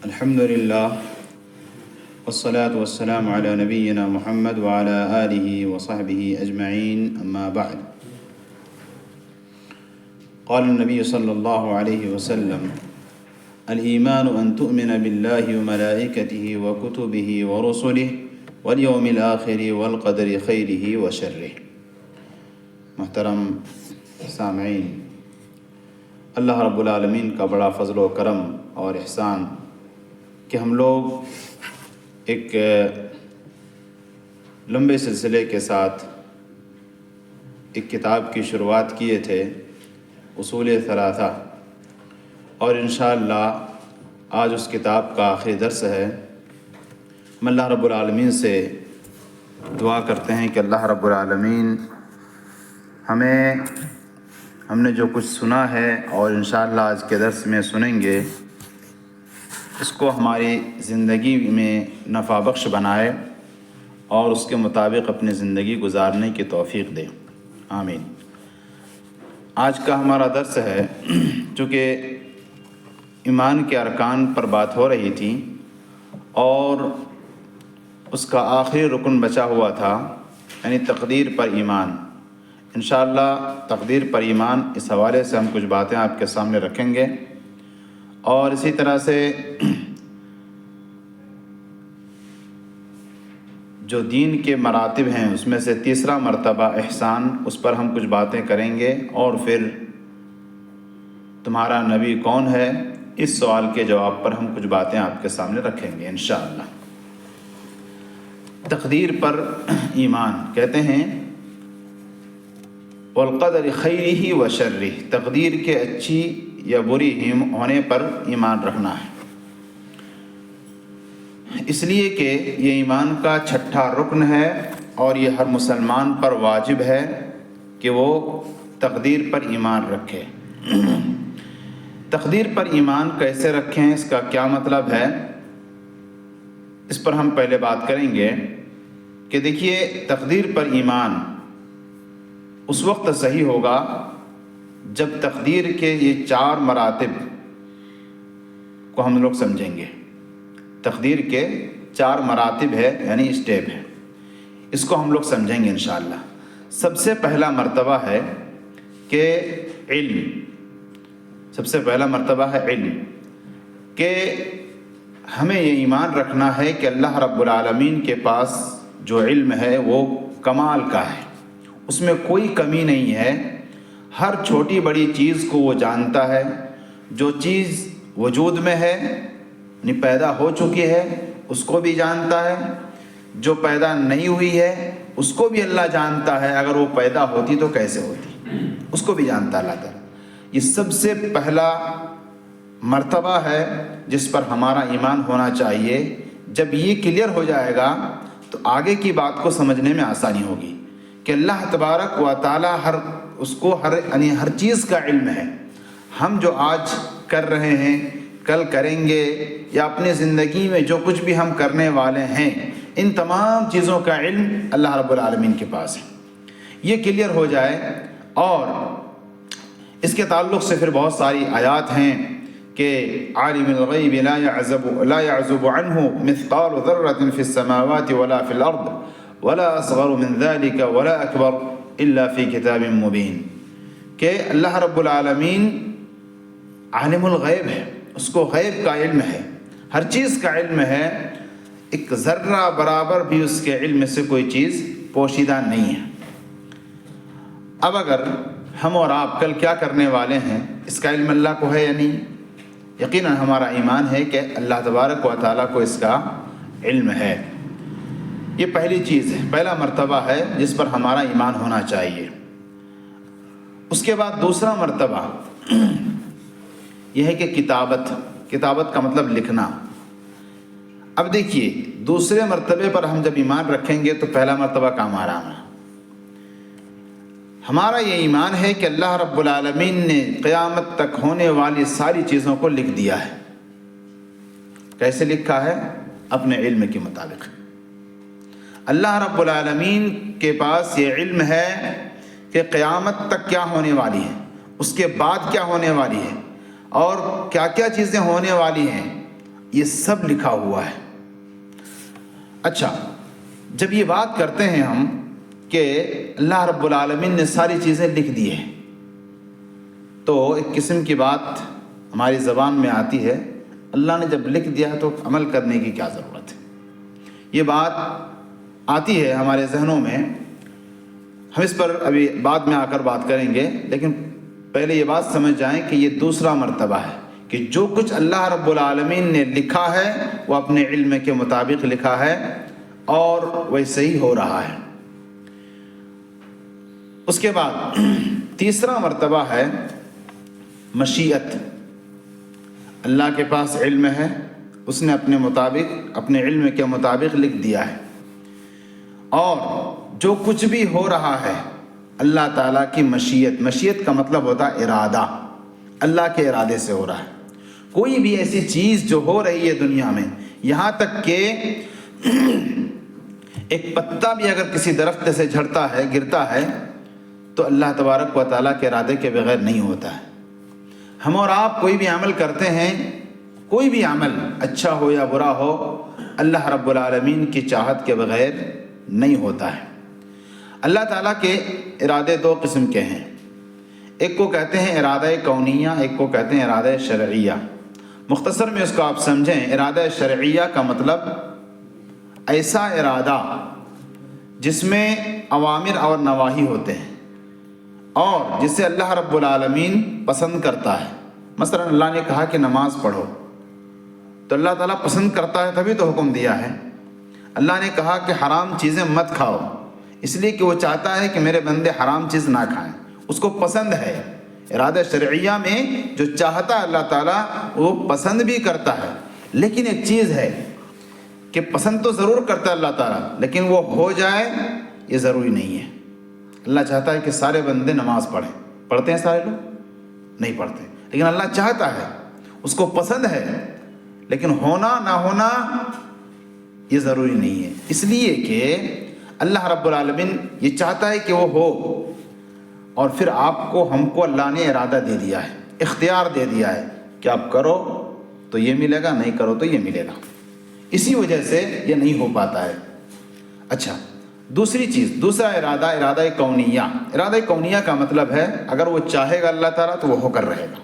الحمد لله والصلاة والسلام على نبينا محمد وعلى آله وصحبه أجمعين أما بعد. قال النبي صلى الله عليه وسلم: الإيمان أن تؤمن بالله وملائكته وكتبه ورسله واليوم الآخر والقدر خيره وشره. محترم سامعین، اللہ رب العالمین کا بڑا فضل و کرم اور احسان کہ ہم لوگ ایک لمبے سلسلے کے ساتھ ایک کتاب کی شروعات کیے تھے، اصول ثلاثہ، اور انشاءاللہ آج اس کتاب کا آخری درس ہے۔ ہم اللہ رب العالمین سے دعا کرتے ہیں کہ اللہ رب العالمین ہم نے جو کچھ سنا ہے اور انشاءاللہ آج کے درس میں سنیں گے، اس کو ہماری زندگی میں نفع بخش بنائے اور اس کے مطابق اپنی زندگی گزارنے کی توفیق دے، آمین۔ آج کا ہمارا درس ہے، چونکہ ایمان کے ارکان پر بات ہو رہی تھی اور اس کا آخری رکن بچا ہوا تھا، یعنی تقدیر پر ایمان۔ انشاءاللہ تقدیر پر ایمان اس حوالے سے ہم کچھ باتیں آپ کے سامنے رکھیں گے، اور اسی طرح سے جو دین کے مراتب ہیں اس میں سے تیسرا مرتبہ احسان، اس پر ہم کچھ باتیں کریں گے، اور پھر تمہارا نبی کون ہے، اس سوال کے جواب پر ہم کچھ باتیں آپ کے سامنے رکھیں گے انشاءاللہ۔ تقدیر پر ایمان کہتے ہیں والقدر خیرہ و شرہ، تقدیر کے اچھی یا بری ہونے پر ایمان رکھنا ہے، اس لیے کہ یہ ایمان کا چھٹا رکن ہے اور یہ ہر مسلمان پر واجب ہے کہ وہ تقدیر پر ایمان رکھے۔ تقدیر پر ایمان کیسے رکھیں، اس کا کیا مطلب ہے، اس پر ہم پہلے بات کریں گے کہ دیکھیے، تقدیر پر ایمان اس وقت صحیح ہوگا جب تقدیر کے یہ 4 مراتب کو ہم لوگ سمجھیں گے۔ تقدیر کے 4 مراتب ہے، یعنی اسٹیپ ہے، اس کو ہم لوگ سمجھیں گے انشاءاللہ۔ سب سے پہلا مرتبہ ہے کہ علم، سب سے پہلا مرتبہ ہے علم، کہ ہمیں یہ ایمان رکھنا ہے کہ اللہ رب العالمین کے پاس جو علم ہے وہ کمال کا ہے، اس میں کوئی کمی نہیں ہے، ہر چھوٹی بڑی چیز کو وہ جانتا ہے، جو چیز وجود میں ہے یعنی پیدا ہو چکی ہے اس کو بھی جانتا ہے، جو پیدا نہیں ہوئی ہے اس کو بھی اللہ جانتا ہے، اگر وہ پیدا ہوتی تو کیسے ہوتی اس کو بھی جانتا ہے اللہ تعالیٰ۔ یہ سب سے پہلا مرتبہ ہے جس پر ہمارا ایمان ہونا چاہیے۔ جب یہ کلیئر ہو جائے گا تو آگے کی بات کو سمجھنے میں آسانی ہوگی کہ اللہ تبارک و تعالیٰ ہر چیز کا علم ہے۔ ہم جو آج کر رہے ہیں، کل کریں گے، یا اپنی زندگی میں جو کچھ بھی ہم کرنے والے ہیں، ان تمام چیزوں کا علم اللہ رب العالمین کے پاس ہے۔ یہ کلیئر ہو جائے، اور اس کے تعلق سے پھر بہت ساری آیات ہیں کہ عالم الغیب لا يعزب عنہ مثقال ذرة في السماوات ولا في الارض ولا اصغر من ذلك ولا اکبر الا فی کتاب مبین، کہ اللہ رب العالمین عالم الغیب ہے، اس کو غیب کا علم ہے، ہر چیز کا علم ہے، ایک ذرہ برابر بھی اس کے علم سے کوئی چیز پوشیدہ نہیں ہے۔ اب اگر ہم اور آپ کل کیا کرنے والے ہیں، اس کا علم اللہ کو ہے یا نہیں؟ یقیناً ہمارا ایمان ہے کہ اللہ تبارک و تعالیٰ کو اس کا علم ہے۔ یہ پہلی چیز ہے، پہلا مرتبہ ہے جس پر ہمارا ایمان ہونا چاہیے۔ اس کے بعد دوسرا مرتبہ یہ ہے کہ کتابت کا مطلب لکھنا۔ اب دیکھیے، دوسرے مرتبے پر ہم جب ایمان رکھیں گے تو پہلا مرتبہ کا ہمارا یہ ایمان ہے کہ اللہ رب العالمین نے قیامت تک ہونے والی ساری چیزوں کو لکھ دیا ہے۔ کیسے لکھا ہے؟ اپنے علم کے مطابق۔ اللہ رب العالمین کے پاس یہ علم ہے کہ قیامت تک کیا ہونے والی ہے، اس کے بعد کیا ہونے والی ہے، اور کیا کیا چیزیں ہونے والی ہیں، یہ سب لکھا ہوا ہے۔ اچھا، جب یہ بات کرتے ہیں ہم کہ اللہ رب العالمین نے ساری چیزیں لکھ دی ہیں، تو ایک قسم کی بات ہماری زبان میں آتی ہے، اللہ نے جب لکھ دیا ہے تو عمل کرنے کی کیا ضرورت ہے؟ یہ بات آتی ہے ہمارے ذہنوں میں، ہم اس پر ابھی بعد میں آ کر بات کریں گے، لیکن پہلے یہ بات سمجھ جائیں کہ یہ دوسرا مرتبہ ہے کہ جو کچھ اللہ رب العالمین نے لکھا ہے وہ اپنے علم کے مطابق لکھا ہے اور ویسے ہی ہو رہا ہے۔ اس کے بعد تیسرا مرتبہ ہے مشیت۔ اللہ کے پاس علم ہے، اس نے اپنے علم کے مطابق لکھ دیا ہے، اور جو کچھ بھی ہو رہا ہے اللہ تعالیٰ کی مشیت کا مطلب ہوتا ہے ارادہ، اللہ کے ارادے سے ہو رہا ہے۔ کوئی بھی ایسی چیز جو ہو رہی ہے دنیا میں، یہاں تک کہ ایک پتا بھی اگر کسی درخت سے جھڑتا ہے، گرتا ہے، تو اللہ تبارک و تعالیٰ کے ارادے کے بغیر نہیں ہوتا ہے۔ ہم اور آپ کوئی بھی عمل کرتے ہیں، کوئی بھی عمل اچھا ہو یا برا ہو، اللہ رب العالمین کی چاہت کے بغیر نہیں ہوتا ہے۔ اللہ تعالیٰ کے ارادے دو قسم کے ہیں، ایک کو کہتے ہیں ارادہ کونیہ، ایک کو کہتے ہیں ارادہ شرعیہ۔ مختصر میں اس کو آپ سمجھیں، ارادہ شرعیہ کا مطلب ایسا ارادہ جس میں اوامر اور نواہی ہوتے ہیں اور جسے اللہ رب العالمین پسند کرتا ہے۔ مثلا اللہ نے کہا کہ نماز پڑھو، تو اللہ تعالیٰ پسند کرتا ہے تبھی تو حکم دیا ہے۔ اللہ نے کہا کہ حرام چیزیں مت کھاؤ، اس لیے کہ وہ چاہتا ہے کہ میرے بندے حرام چیز نہ کھائیں، اس کو پسند ہے۔ ارادہ شرعیہ میں جو چاہتا ہے اللہ تعالیٰ وہ پسند بھی کرتا ہے، لیکن ایک چیز ہے کہ پسند تو ضرور کرتا ہے اللہ تعالیٰ، لیکن وہ ہو جائے یہ ضروری نہیں ہے۔ اللہ چاہتا ہے کہ سارے بندے نماز پڑھیں، پڑھتے ہیں سارے لوگ؟ نہیں پڑھتے، لیکن اللہ چاہتا ہے، اس کو پسند ہے، لیکن ہونا نہ ہونا یہ ضروری نہیں ہے، اس لیے کہ اللہ رب العالمین یہ چاہتا ہے کہ وہ ہو، اور پھر آپ کو ہم کو اللہ نے ارادہ دے دیا ہے، اختیار دے دیا ہے کہ آپ کرو تو یہ ملے گا، نہیں کرو تو یہ ملے گا۔ اسی وجہ سے یہ نہیں ہو پاتا ہے۔ اچھا، دوسری چیز، دوسرا ارادہ کونیہ۔ ارادہ کونیہ کا مطلب ہے اگر وہ چاہے گا اللہ تعالیٰ تو وہ ہو کر رہے گا،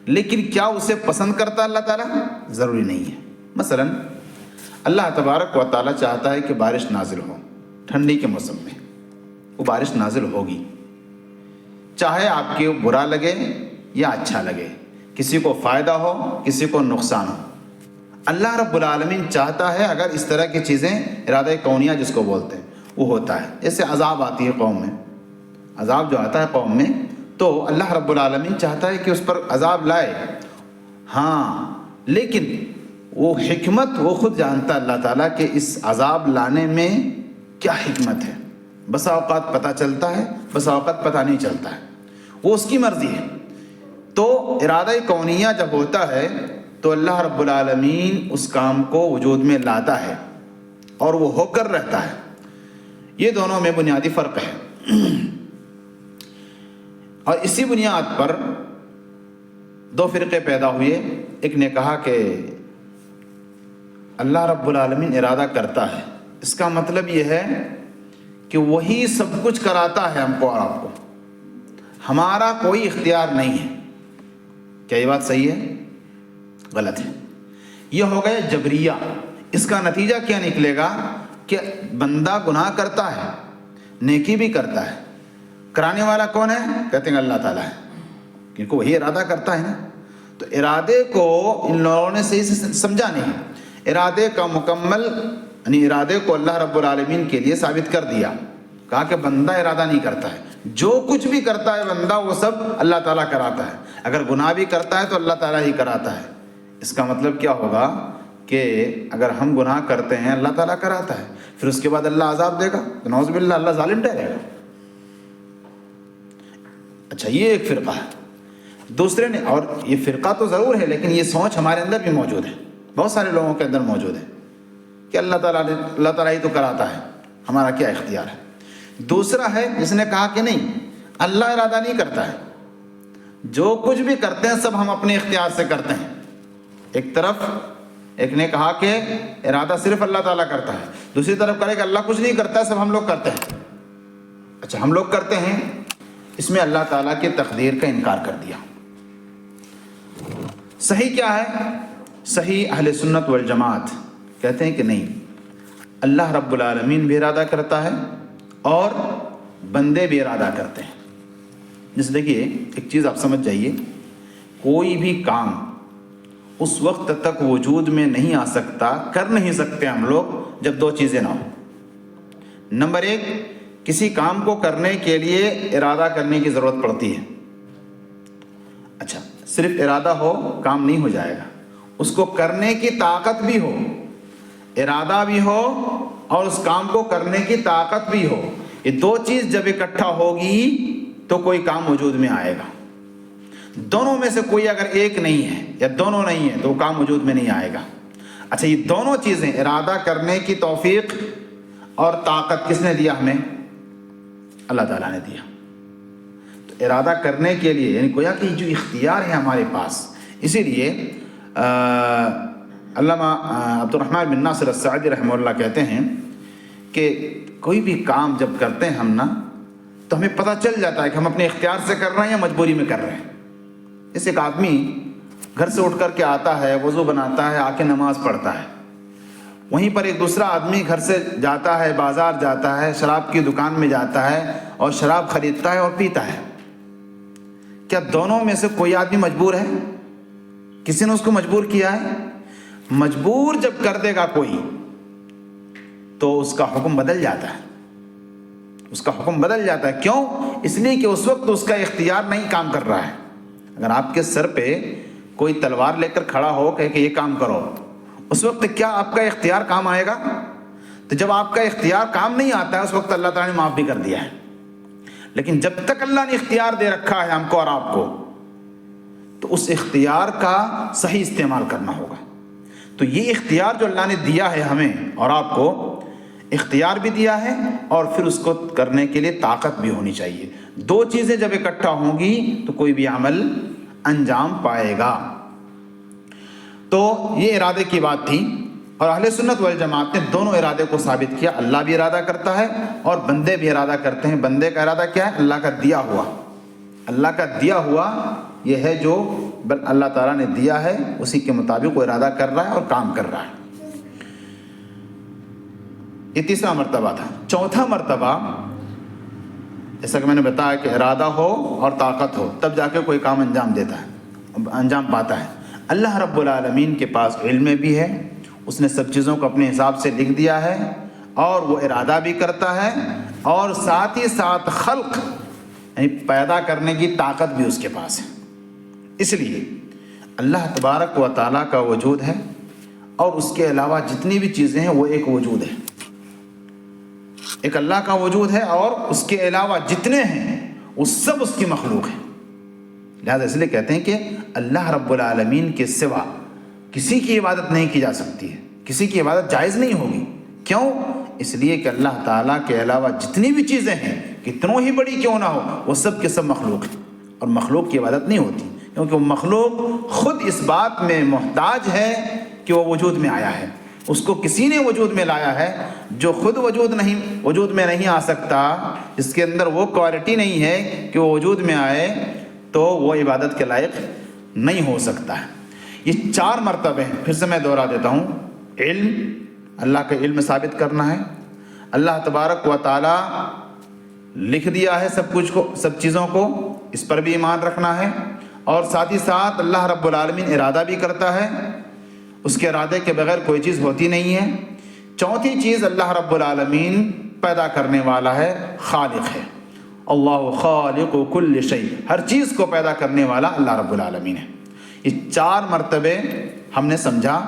لیکن کیا اسے پسند کرتا اللہ تعالیٰ؟ ضروری نہیں ہے۔ مثلا اللہ تبارک و تعالیٰ چاہتا ہے کہ بارش نازل ہو، ٹھنڈی کے موسم میں وہ بارش نازل ہوگی، چاہے آپ کے برا لگے یا اچھا لگے، کسی کو فائدہ ہو کسی کو نقصان ہو، اللہ رب العالمین چاہتا ہے اگر اس طرح کی چیزیں ارادہ کونیہ جس کو بولتے ہیں وہ ہوتا ہے۔ جیسے عذاب آتی ہے قوم میں، عذاب جو آتا ہے قوم میں، تو اللہ رب العالمین چاہتا ہے کہ اس پر عذاب لائے، ہاں، لیکن وہ حکمت وہ خود جانتا ہے اللہ تعالیٰ کہ اس عذاب لانے میں کیا حکمت ہے۔ بسا اوقات پتہ چلتا ہے، بسا اوقات پتہ نہیں چلتا ہے، وہ اس کی مرضی ہے۔ تو ارادہ کونیہ جب ہوتا ہے تو اللہ رب العالمین اس کام کو وجود میں لاتا ہے اور وہ ہو کر رہتا ہے۔ یہ دونوں میں بنیادی فرق ہے، اور اسی بنیاد پر دو فرقے پیدا ہوئے۔ ایک نے کہا کہ اللہ رب العالمین ارادہ کرتا ہے، اس کا مطلب یہ ہے کہ وہی سب کچھ کراتا ہے ہم کو اور آپ کو، ہمارا کوئی اختیار نہیں ہے۔ کیا یہ بات صحیح ہے؟ غلط ہے۔ یہ ہو گئے جبریہ۔ اس کا نتیجہ کیا نکلے گا کہ بندہ گناہ کرتا ہے، نیکی بھی کرتا ہے، کرانے والا کون ہے؟ کہتے ہیں اللہ تعالیٰ ہے، کیونکہ وہی ارادہ کرتا ہے نا۔ تو ارادے کو ان لوگوں نے صحیح سے سمجھا نہیں، ارادے کا مکمل یعنی ارادے کو اللہ رب العالمین کے لیے ثابت کر دیا، کہا کہ بندہ ارادہ نہیں کرتا ہے، جو کچھ بھی کرتا ہے بندہ وہ سب اللہ تعالیٰ کراتا ہے، اگر گناہ بھی کرتا ہے تو اللہ تعالیٰ ہی کراتا ہے۔ اس کا مطلب کیا ہوگا کہ اگر ہم گناہ کرتے ہیں اللہ تعالیٰ کراتا ہے، پھر اس کے بعد اللہ عذاب دے گا تو نعوذ باللہ اللہ ظالم ٹھہرے گا۔ اچھا، یہ ایک فرقہ ہے۔ دوسرے نے، اور یہ فرقہ تو ضرور ہے لیکن یہ سوچ ہمارے اندر بھی موجود ہے، بہت سارے لوگوں کے اندر موجود ہے کہ اللہ تعالیٰ ہی تو کراتا ہے، ہمارا کیا اختیار ہے۔ دوسرا ہے جس نے کہا کہ نہیں، اللہ ارادہ نہیں کرتا ہے، جو کچھ بھی کرتے ہیں سب ہم اپنے اختیار سے کرتے ہیں، ایک طرف ایک نے کہا کہ ارادہ صرف اللہ تعالیٰ کرتا ہے، دوسری طرف کرے کہ اللہ کچھ نہیں کرتا، سب ہم لوگ کرتے ہیں۔ اچھا ہم لوگ کرتے ہیں، اس میں اللہ تعالیٰ کی تقدیر کا انکار کر دیا۔ صحیح کیا ہے؟ صحیح اہل سنت والجماعت کہتے ہیں کہ نہیں، اللہ رب العالمین بھی ارادہ کرتا ہے اور بندے بھی ارادہ کرتے ہیں۔ جیسے دیکھیے ایک چیز آپ سمجھ جائیے، کوئی بھی کام اس وقت تک وجود میں نہیں آ سکتا، کر نہیں سکتے ہم لوگ جب دو چیزیں نہ ہوں۔ نمبر ایک، کسی کام کو کرنے کے لیے ارادہ کرنے کی ضرورت پڑتی ہے۔ اچھا صرف ارادہ ہو کام نہیں ہو جائے گا، اس کو کرنے کی طاقت بھی ہو، ارادہ بھی ہو اور اس کام کو کرنے کی طاقت بھی ہو۔ یہ دو چیز جب اکٹھا ہوگی تو کوئی کام وجود میں آئے گا۔ دونوں میں سے کوئی اگر ایک نہیں ہے یا دونوں نہیں ہے تو وہ کام وجود میں نہیں آئے گا۔ اچھا یہ دونوں چیزیں، ارادہ کرنے کی توفیق اور طاقت کس نے دیا ہمیں؟ اللہ تعالیٰ نے دیا۔ تو ارادہ کرنے کے لیے یعنی گویا کہ جو اختیار ہے ہمارے پاس، اسی لیے علامہ عبد الرحمن بن ناصر السعدی رحمہ اللہ کہتے ہیں کہ کوئی بھی کام جب کرتے ہیں ہم نا تو ہمیں پتہ چل جاتا ہے کہ ہم اپنے اختیار سے کر رہے ہیں یا مجبوری میں کر رہے ہیں۔ جیسے ایک آدمی گھر سے اٹھ کر کے آتا ہے، وضو بناتا ہے، آ کے نماز پڑھتا ہے، وہیں پر ایک دوسرا آدمی گھر سے جاتا ہے، بازار جاتا ہے، شراب کی دکان میں جاتا ہے اور شراب خریدتا ہے اور پیتا ہے۔ کیا دونوں میں سے کوئی آدمی مجبور ہے؟ کسی نے اس کو مجبور کیا ہے؟ مجبور جب کر دے گا کوئی تو اس کا حکم بدل جاتا ہے، اس کا حکم بدل جاتا ہے۔ کیوں؟ اس لیے کہ اس وقت اس کا اختیار نہیں کام کر رہا ہے۔ اگر آپ کے سر پہ کوئی تلوار لے کر کھڑا ہو کہ یہ کام کرو، اس وقت کیا آپ کا اختیار کام آئے گا؟ تو جب آپ کا اختیار کام نہیں آتا ہے اس وقت اللہ تعالیٰ نے معاف بھی کر دیا ہے۔ لیکن جب تک اللہ نے اختیار دے رکھا ہے ہم کو اور آپ کو، تو اس اختیار کا صحیح استعمال کرنا ہوگا۔ تو یہ اختیار جو اللہ نے دیا ہے ہمیں اور آپ کو، اختیار بھی دیا ہے اور پھر اس کو کرنے کے لیے طاقت بھی ہونی چاہیے۔ دو چیزیں جب اکٹھا ہوں گی تو کوئی بھی عمل انجام پائے گا۔ تو یہ ارادے کی بات تھی، اور اہل سنت والجماعت نے دونوں ارادے کو ثابت کیا۔ اللہ بھی ارادہ کرتا ہے اور بندے بھی ارادہ کرتے ہیں۔ بندے کا ارادہ کیا ہے؟ اللہ کا دیا ہوا، اللہ کا دیا ہوا یہ ہے جو اللہ تعالیٰ نے دیا ہے اسی کے مطابق وہ ارادہ کر رہا ہے اور کام کر رہا ہے۔ یہ تیسرا مرتبہ تھا۔ چوتھا مرتبہ، جیسا کہ میں نے بتایا کہ ارادہ ہو اور طاقت ہو تب جا کے کوئی کام انجام پاتا ہے۔ اللہ رب العالمین کے پاس علم بھی ہے، اس نے سب چیزوں کو اپنے حساب سے لکھ دیا ہے اور وہ ارادہ بھی کرتا ہے، اور ساتھ ہی ساتھ خلق یعنی پیدا کرنے کی طاقت بھی اس کے پاس ہے۔ اس لیے اللہ تبارک و تعالیٰ کا وجود ہے اور اس کے علاوہ جتنی بھی چیزیں ہیں وہ ایک وجود ہے۔ ایک اللہ کا وجود ہے اور اس کے علاوہ جتنے ہیں وہ سب اس کی مخلوق ہے۔ لہذا اس لیے کہتے ہیں کہ اللہ رب العالمین کے سوا کسی کی عبادت نہیں کی جا سکتی ہے، کسی کی عبادت جائز نہیں ہوگی۔ کیوں؟ اس لیے کہ اللہ تعالیٰ کے علاوہ جتنی بھی چیزیں ہیں کتنوں ہی بڑی کیوں نہ ہو وہ سب کے سب مخلوق ہیں، اور مخلوق کی عبادت نہیں ہوتی، کیونکہ وہ مخلوق خود اس بات میں محتاج ہے کہ وہ وجود میں آیا ہے۔ اس کو کسی نے وجود میں لایا ہے جو خود وجود میں نہیں آ سکتا، اس کے اندر وہ کوالٹی نہیں ہے کہ وہ وجود میں آئے، تو وہ عبادت کے لائق نہیں ہو سکتا ہے۔ یہ 4 مرتبے ہیں، پھر سے میں دوہرا دیتا ہوں۔ علم، اللہ کا علم ثابت کرنا ہے، اللہ تبارک و تعالی لکھ دیا ہے سب کچھ کو، سب چیزوں کو، اس پر بھی ایمان رکھنا ہے، اور ساتھ ہی ساتھ اللہ رب العالمین ارادہ بھی کرتا ہے، اس کے ارادے کے بغیر کوئی چیز ہوتی نہیں ہے۔ چوتھی چیز، اللہ رب العالمین پیدا کرنے والا ہے، خالق ہے۔ اللہ خالق کل شیء، ہر چیز کو پیدا کرنے والا اللہ رب العالمین ہے۔ یہ 4 مرتبے ہم نے سمجھا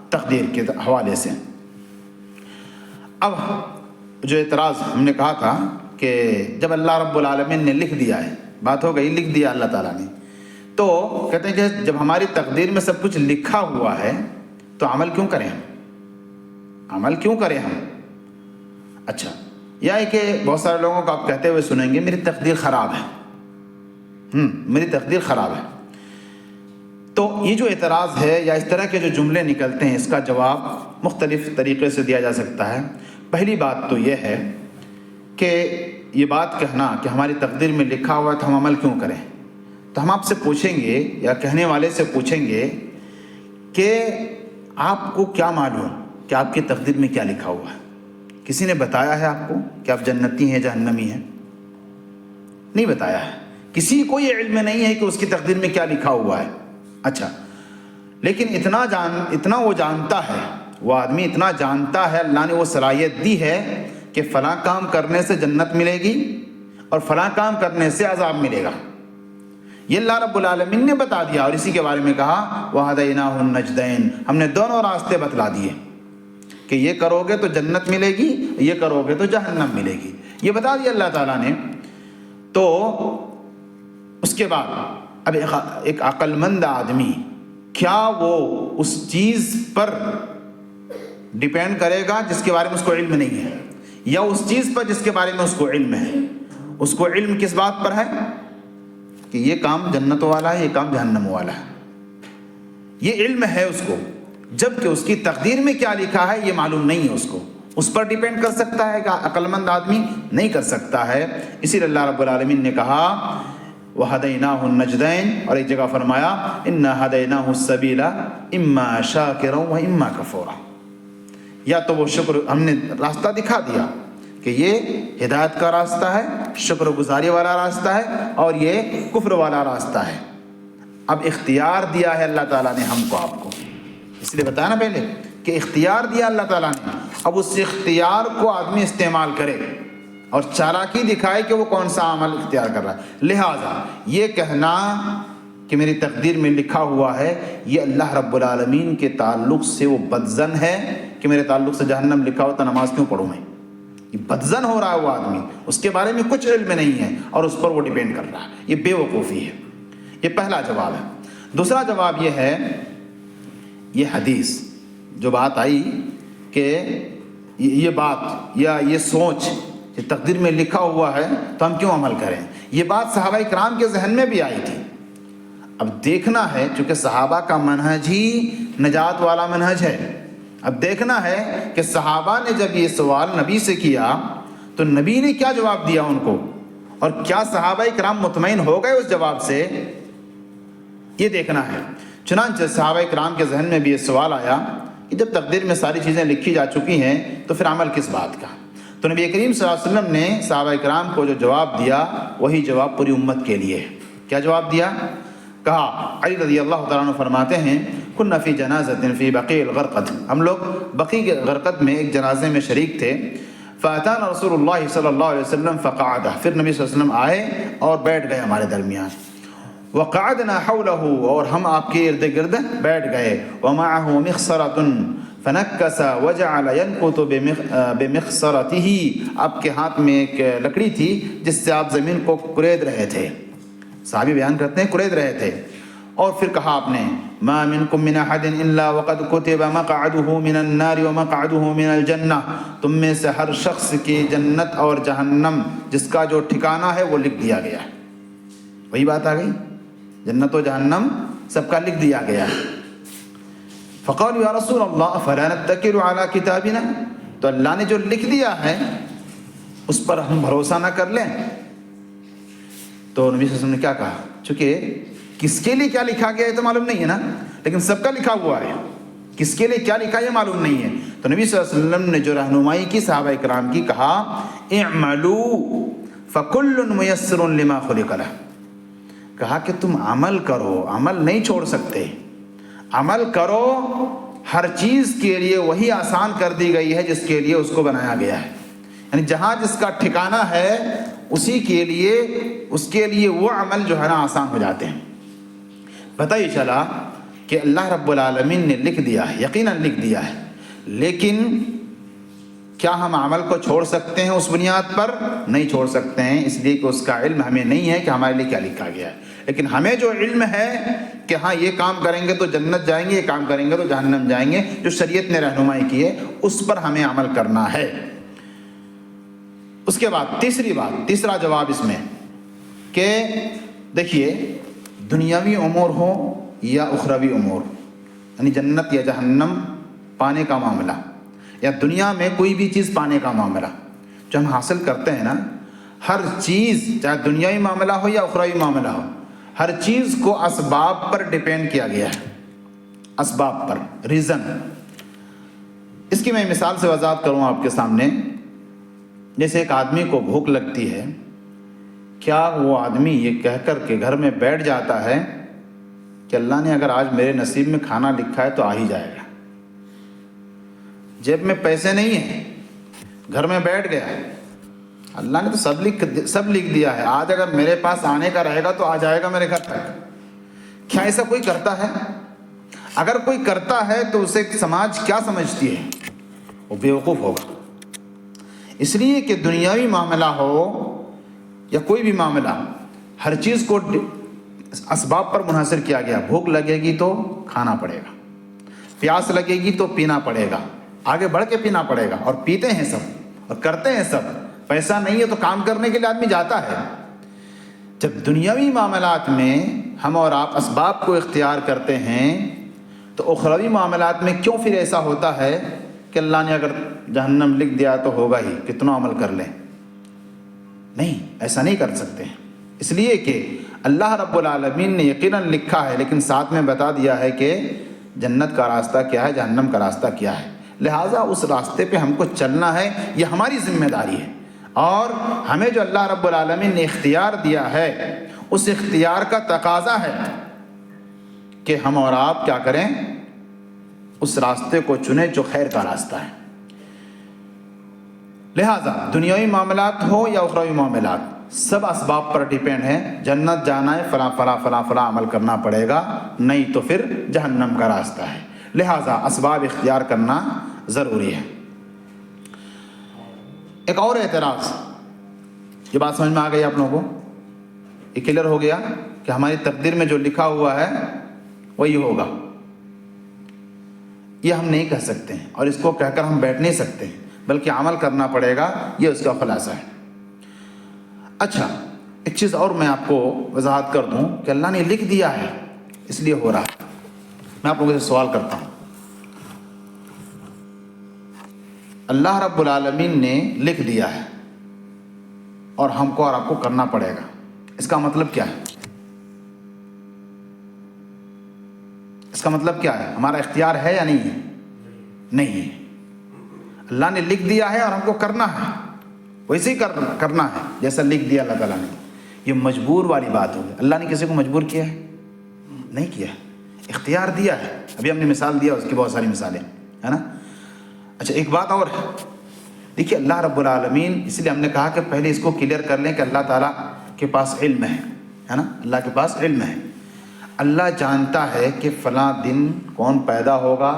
تقدیر کے حوالے سے۔ اب جو اعتراض ہم نے کہا تھا کہ جب اللہ رب العالمین نے لکھ دیا ہے، بات ہو گئی لکھ دیا اللہ تعالیٰ نے، تو کہتے ہیں کہ جب ہماری تقدیر میں سب کچھ لکھا ہوا ہے تو عمل کیوں کریں ہم؟ اچھا، یا ہے کہ بہت سارے لوگوں کو آپ کہتے ہوئے سنیں گے میری تقدیر خراب ہے، میری تقدیر خراب ہے۔ تو یہ جو اعتراض ہے یا اس طرح کے جو جملے نکلتے ہیں، اس کا جواب مختلف طریقے سے دیا جا سکتا ہے۔ پہلی بات تو یہ ہے کہ یہ بات کہنا کہ ہماری تقدیر میں لکھا ہوا ہے تو ہم عمل کیوں کریں، تو ہم آپ سے پوچھیں گے یا کہنے والے سے پوچھیں گے کہ آپ کو کیا معلوم کہ آپ کی تقدیر میں کیا لکھا ہوا ہے؟ کسی نے بتایا ہے آپ کو کہ آپ جنتی ہیں جہنمی ہیں؟ نہیں بتایا ہے، کسی کو یہ علم نہیں ہے کہ اس کی تقدیر میں کیا لکھا ہوا ہے۔ اچھا، لیکن اتنا وہ جانتا ہے، وہ آدمی اتنا جانتا ہے، اللہ نے وہ صلاحیت دی ہے کہ فلاں کام کرنے سے جنت ملے گی اور فلاں کام کرنے سے عذاب ملے گا، یہ اللہ رب العالمین نے بتا دیا، اور اسی کے بارے میں کہا وَهَدَيْنَاهُ النَّجْدَيْنِ، ہم نے دونوں راستے بتلا دیے کہ یہ کرو گے تو جنت ملے گی، یہ کرو گے تو جہنم ملے گی، یہ بتا دیا اللہ تعالیٰ نے۔ تو اس کے بعد اب ایک عقل مند آدمی کیا وہ اس چیز پر ڈیپینڈ کرے گا جس کے بارے میں اس کو علم نہیں ہے، یا اس چیز پر جس کے بارے میں اس کو علم ہے؟ اس کو علم کس بات پر ہے کہ یہ کام جنت والا ہے، یہ کام جہنم والا ہے، یہ علم ہے اس کو، جبکہ اس کی تقدیر میں کیا لکھا ہے یہ معلوم نہیں ہے اس کو۔ اس پر ڈیپینڈ کر سکتا ہے کہ عقل مند آدمی نہیں کر سکتا ہے۔ اسی لیے اللہ رب العالمین نے کہا وَهَدَيْنَاهُ النَّجْدَيْنِ، اور ایک جگہ فرمایا إِنَّا هَدَيْنَاهُ السَّبِيلَ إِمَّا شَاكِرًا وَإِمَّا كَفُورًا، یا تو وہ شکر، ہم نے راستہ دکھا دیا کہ یہ ہدایت کا راستہ ہے، شکر گزاری والا راستہ ہے، اور یہ کفر والا راستہ ہے۔ اب اختیار دیا ہے اللہ تعالیٰ نے ہم کو، آپ کو، اس لیے بتایا نا پہلے کہ اختیار دیا اللہ تعالیٰ نے، اب اس اختیار کو آدمی استعمال کرے اور چالاکی دکھائے کہ وہ کون سا عمل اختیار کر رہا ہے۔ لہٰذا یہ کہنا کہ میری تقدیر میں لکھا ہوا ہے، یہ اللہ رب العالمین کے تعلق سے وہ بدظن ہے کہ میرے تعلق سے جہنم لکھا ہوتا نماز کیوں پڑھوں میں، یہ بدظن ہو رہا ہے وہ آدمی، اس کے بارے میں کچھ علم نہیں ہے اور اس پر وہ ڈیپینڈ کر رہا ہے، یہ بے وقوفی ہے۔ یہ پہلا جواب ہے۔ دوسرا جواب یہ ہے، یہ حدیث جو بات آئی کہ یہ بات یا یہ سوچ کہ تقدیر میں لکھا ہوا ہے تو ہم کیوں عمل کریں، یہ بات صحابہ کرام کے ذہن میں بھی آئی تھی۔ اب دیکھنا ہے، چونکہ صحابہ کا منہج ہی نجات والا منہج ہے، اب دیکھنا ہے کہ صحابہ نے جب یہ سوال نبی سے کیا تو نبی نے کیا جواب دیا ان کو، اور کیا صحابہ کرام مطمئن ہو گئے اس جواب سے، یہ دیکھنا ہے۔ چنانچہ صحابہ کرام کے ذہن میں بھی یہ سوال آیا کہ جب تقدیر میں ساری چیزیں لکھی جا چکی ہیں تو پھر عمل کس بات کا؟ تو نبی کریم صلی اللہ علیہ وسلم نے صحابہ کرام کو جو جواب دیا وہی جواب پوری امت کے لیے ہے۔ کیا جواب دیا؟ کہا، علی رضی اللہ تعالیٰ عنہ فرماتے ہیں کنا فی جنازۃ فی بقیع الغرقد، ہم لوگ بقیع کے غرقد میں ایک جنازے میں شریک تھے، فاتانا رسول اللہ صلی اللہ علیہ وسلم فقعد، پھر نبی صلی اللہ علیہ وسلم آئے اور بیٹھ گئے ہمارے درمیان، وقعدنا حولہ، اور ہم آپ کے ارد گرد بیٹھ گئے، ومعہ مخصرۃ فنکس وجعل ينکت بمخصرتہ، آپ کے ہاتھ میں ایک لکڑی تھی جس سے آپ زمین کو کرید رہے تھے، صحابی بیان کرتے ہیں کرید رہے تھے، اور پھر کہا آپ نے ما منکم من احد الا وقد کتب مقعده من النار ومقعده من الجنہ، تم میں سے ہر شخص کی جنت اور جہنم جس کا جو ٹھکانہ ہے وہ لکھ دیا گیا ہے۔ وہی بات آ گئی، جنت و جہنم سب کا لکھ دیا گیا ہے۔ فقالوا یا رسول اللہ فلا نتکل علی کتابنا، تو اللہ نے جو لکھ دیا ہے اس پر ہم بھروسہ نہ کر لیں؟ تو نبی صلی اللہ علیہ وسلم نے کیا کہا، چونکہ کس کے لیے کیا لکھا گیا ہے تو معلوم نہیں ہے نا، لیکن سب کا لکھا ہوا ہے، کس کے لیے کیا لکھا ہے معلوم نہیں ہے۔ تو نبی صلی اللہ علیہ وسلم نے جو رہنمائی کی صحابہ کرام کی، کہا اعملوا فکل میسر لما خلق لہ، کہا کہ تم عمل کرو، عمل نہیں چھوڑ سکتے، عمل کرو، ہر چیز کے لیے وہی آسان کر دی گئی ہے جس کے لیے اس کو بنایا گیا ہے، یعنی جہاں جس کا ٹھکانہ ہے اسی کے لیے، اس کے لیے وہ عمل جو ہے نا آسان ہو جاتے ہیں۔ پتہ ہی چلا کہ اللہ رب العالمین نے لکھ دیا ہے، یقیناً لکھ دیا ہے، لیکن کیا ہم عمل کو چھوڑ سکتے ہیں اس بنیاد پر؟ نہیں چھوڑ سکتے ہیں، اس لیے کہ اس کا علم ہمیں نہیں ہے کہ ہمارے لیے کیا لکھا گیا ہے، لیکن ہمیں جو علم ہے کہ ہاں یہ کام کریں گے تو جنت جائیں گے، یہ کام کریں گے تو جہنم جائیں گے، جو شریعت نے رہنمائی کی ہے اس پر ہمیں عمل کرنا ہے۔ اس کے بعد تیسرا جواب اس میں کہ دیکھیے، دنیاوی امور ہو یا اخروی امور، یعنی جنت یا جہنم پانے کا معاملہ، یا دنیا میں کوئی بھی چیز پانے کا معاملہ جو ہم حاصل کرتے ہیں نا، ہر چیز چاہے دنیاوی معاملہ ہو یا اخروی معاملہ ہو، ہر چیز کو اسباب پر ڈیپینڈ کیا گیا ہے، اسباب پر، ریزن۔ اس کی میں مثال سے وضاحت کروں آپ کے سامنے۔ جیسے ایک آدمی کو بھوک لگتی ہے، کیا وہ آدمی یہ کہہ کر کے گھر میں بیٹھ جاتا ہے کہ اللہ نے اگر آج میرے نصیب میں کھانا لکھا ہے تو آ ہی جائے گا؟ جیب میں پیسے نہیں ہیں، گھر میں بیٹھ گیا ہے، اللہ نے تو سب لکھ دیا ہے، آج اگر میرے پاس آنے کا رہے گا تو آ جائے گا میرے گھر تک۔ کیا ایسا کوئی کرتا ہے؟ اگر کوئی کرتا ہے تو اسے سماج کیا سمجھتی ہے؟ وہ بیوقوف ہوگا۔ اس لیے کہ دنیاوی معاملہ ہو یا کوئی بھی معاملہ، ہر چیز کو اسباب پر منحصر کیا گیا۔ بھوک لگے گی تو کھانا پڑے گا، پیاس لگے گی تو پینا پڑے گا، آگے بڑھ کے پینا پڑے گا، اور پیتے ہیں سب اور کرتے ہیں سب۔ پیسہ نہیں ہے تو کام کرنے کے لیے آدمی جاتا ہے۔ جب دنیاوی معاملات میں ہم اور آپ اسباب کو اختیار کرتے ہیں تو اخروی معاملات میں کیوں پھر ایسا ہوتا ہے کہ اللہ نے اگر جہنم لکھ دیا تو ہوگا ہی، کتنا عمل کر لیں؟ نہیں، ایسا نہیں کر سکتے ہیں۔ اس لیے کہ اللہ رب العالمین نے یقیناً لکھا ہے، لیکن ساتھ میں بتا دیا ہے کہ جنت کا راستہ کیا ہے، جہنم کا راستہ کیا ہے۔ لہٰذا اس راستے پہ ہم کو چلنا ہے، یہ ہماری ذمہ داری ہے، اور ہمیں جو اللہ رب العالمین نے اختیار دیا ہے اس اختیار کا تقاضا ہے کہ ہم اور آپ کیا کریں، اس راستے کو چنیں جو خیر کا راستہ ہے۔ لہٰذا دنیاوی معاملات ہو یا اخروی معاملات، سب اسباب پر ڈیپینڈ ہیں۔ جنت جانا ہے، فلاں فلاں فلاں فلاں عمل کرنا پڑے گا، نہیں تو پھر جہنم کا راستہ ہے۔ لہٰذا اسباب اختیار کرنا ضروری ہے۔ ایک اور اعتراض، یہ بات سمجھ میں آ گئی آپ لوگوں کو؟ یہ کلیئر ہو گیا کہ ہماری تقدیر میں جو لکھا ہوا ہے وہی ہوگا؟ یہ ہم نہیں کہہ سکتے ہیں، اور اس کو کہہ کر ہم بیٹھ نہیں سکتے ہیں، بلکہ عمل کرنا پڑے گا، یہ اس کا خلاصہ ہے۔ اچھا، ایک چیز اور میں آپ کو وضاحت کر دوں کہ اللہ نے لکھ دیا ہے اس لیے ہو رہا ہے۔ میں آپ لوگوں سے سوال کرتا ہوں، اللہ رب العالمین نے لکھ دیا ہے اور ہم کو اور آپ کو کرنا پڑے گا، اس کا مطلب کیا ہے؟ اس کا مطلب کیا ہے؟ ہمارا اختیار ہے یا نہیں ہے؟ نہیں ہے۔ اللہ نے لکھ دیا ہے اور ہم کو کرنا ہے، ویسے ہی کرنا ہے جیسا لکھ دیا اللہ تعالیٰ نے۔ یہ مجبور والی بات ہوگی۔ اللہ نے کسی کو مجبور کیا ہے؟ نہیں کیا ہے، اختیار دیا ہے۔ ابھی ہم نے مثال دیا، اس کی بہت ساری مثالیں ہے نا۔ اچھا، ایک بات اور ہے، دیکھیے اللہ رب العالمین، اس لیے ہم نے کہا کہ پہلے اس کو کلیئر کر لیں کہ اللہ تعالیٰ کے پاس علم ہے نا، اللہ کے پاس علم ہے۔ اللہ جانتا ہے کہ فلاں دن کون پیدا ہوگا،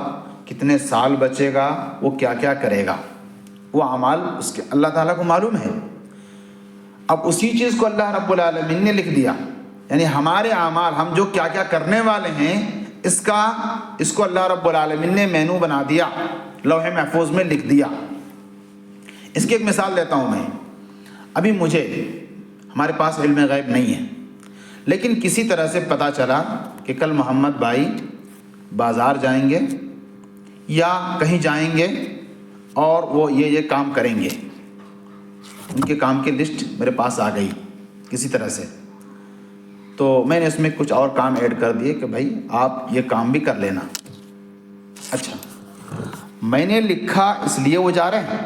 کتنے سال بچے گا، وہ کیا کیا کرے گا، وہ اعمال اس کے اللہ تعالیٰ کو معلوم ہے۔ اب اسی چیز کو اللہ رب العالمین نے لکھ دیا، یعنی ہمارے اعمال، ہم جو کیا کیا کرنے والے ہیں، اس کو اللہ رب العالمین نے مینو بنا دیا، لوح محفوظ میں لکھ دیا۔ اس کی ایک مثال دیتا ہوں میں۔ ابھی ہمارے پاس علم غیب نہیں ہے، لیکن کسی طرح سے پتہ چلا کہ کل محمد بھائی بازار جائیں گے یا کہیں جائیں گے اور وہ یہ کام کریں گے۔ ان کے کام کی لسٹ میرے پاس آ گئی کسی طرح سے، تو میں نے اس میں کچھ اور کام ایڈ کر دیے کہ بھائی آپ یہ کام بھی کر لینا۔ اچھا، میں نے لکھا اس لیے وہ جا رہے ہیں،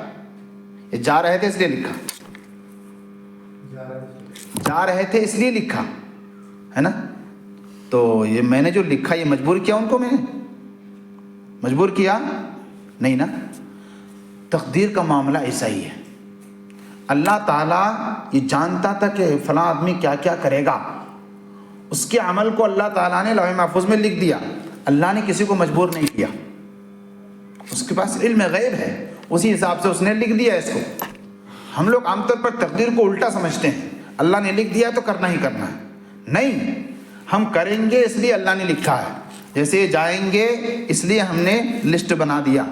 یہ جا رہے تھے اس لیے لکھا، جا رہے تھے اس لیے لکھا ہے نا۔ تو یہ میں نے جو لکھا، یہ مجبور کیا ان کو؟ میں نے مجبور کیا نہیں نا۔ تقدیر کا معاملہ ایسا ہی ہے۔ اللہ تعالیٰ یہ جانتا تھا کہ فلاں آدمی کیا کیا کرے گا، اس کے عمل کو اللہ تعالیٰ نے لوح محفوظ میں لکھ دیا۔ اللہ نے کسی کو مجبور نہیں کیا، اس کے پاس علم غیب ہے، اسی حساب سے اس نے لکھ دیا اس کو۔ ہم لوگ عام طور پر تقدیر کو الٹا سمجھتے ہیں، اللہ نے لکھ دیا تو کرنا ہی کرنا ہے۔ نہیں، ہم کریں گے اس لیے اللہ نے لکھا ہے۔ جیسے جائیں گے اس لیے ہم نے لسٹ بنا دیا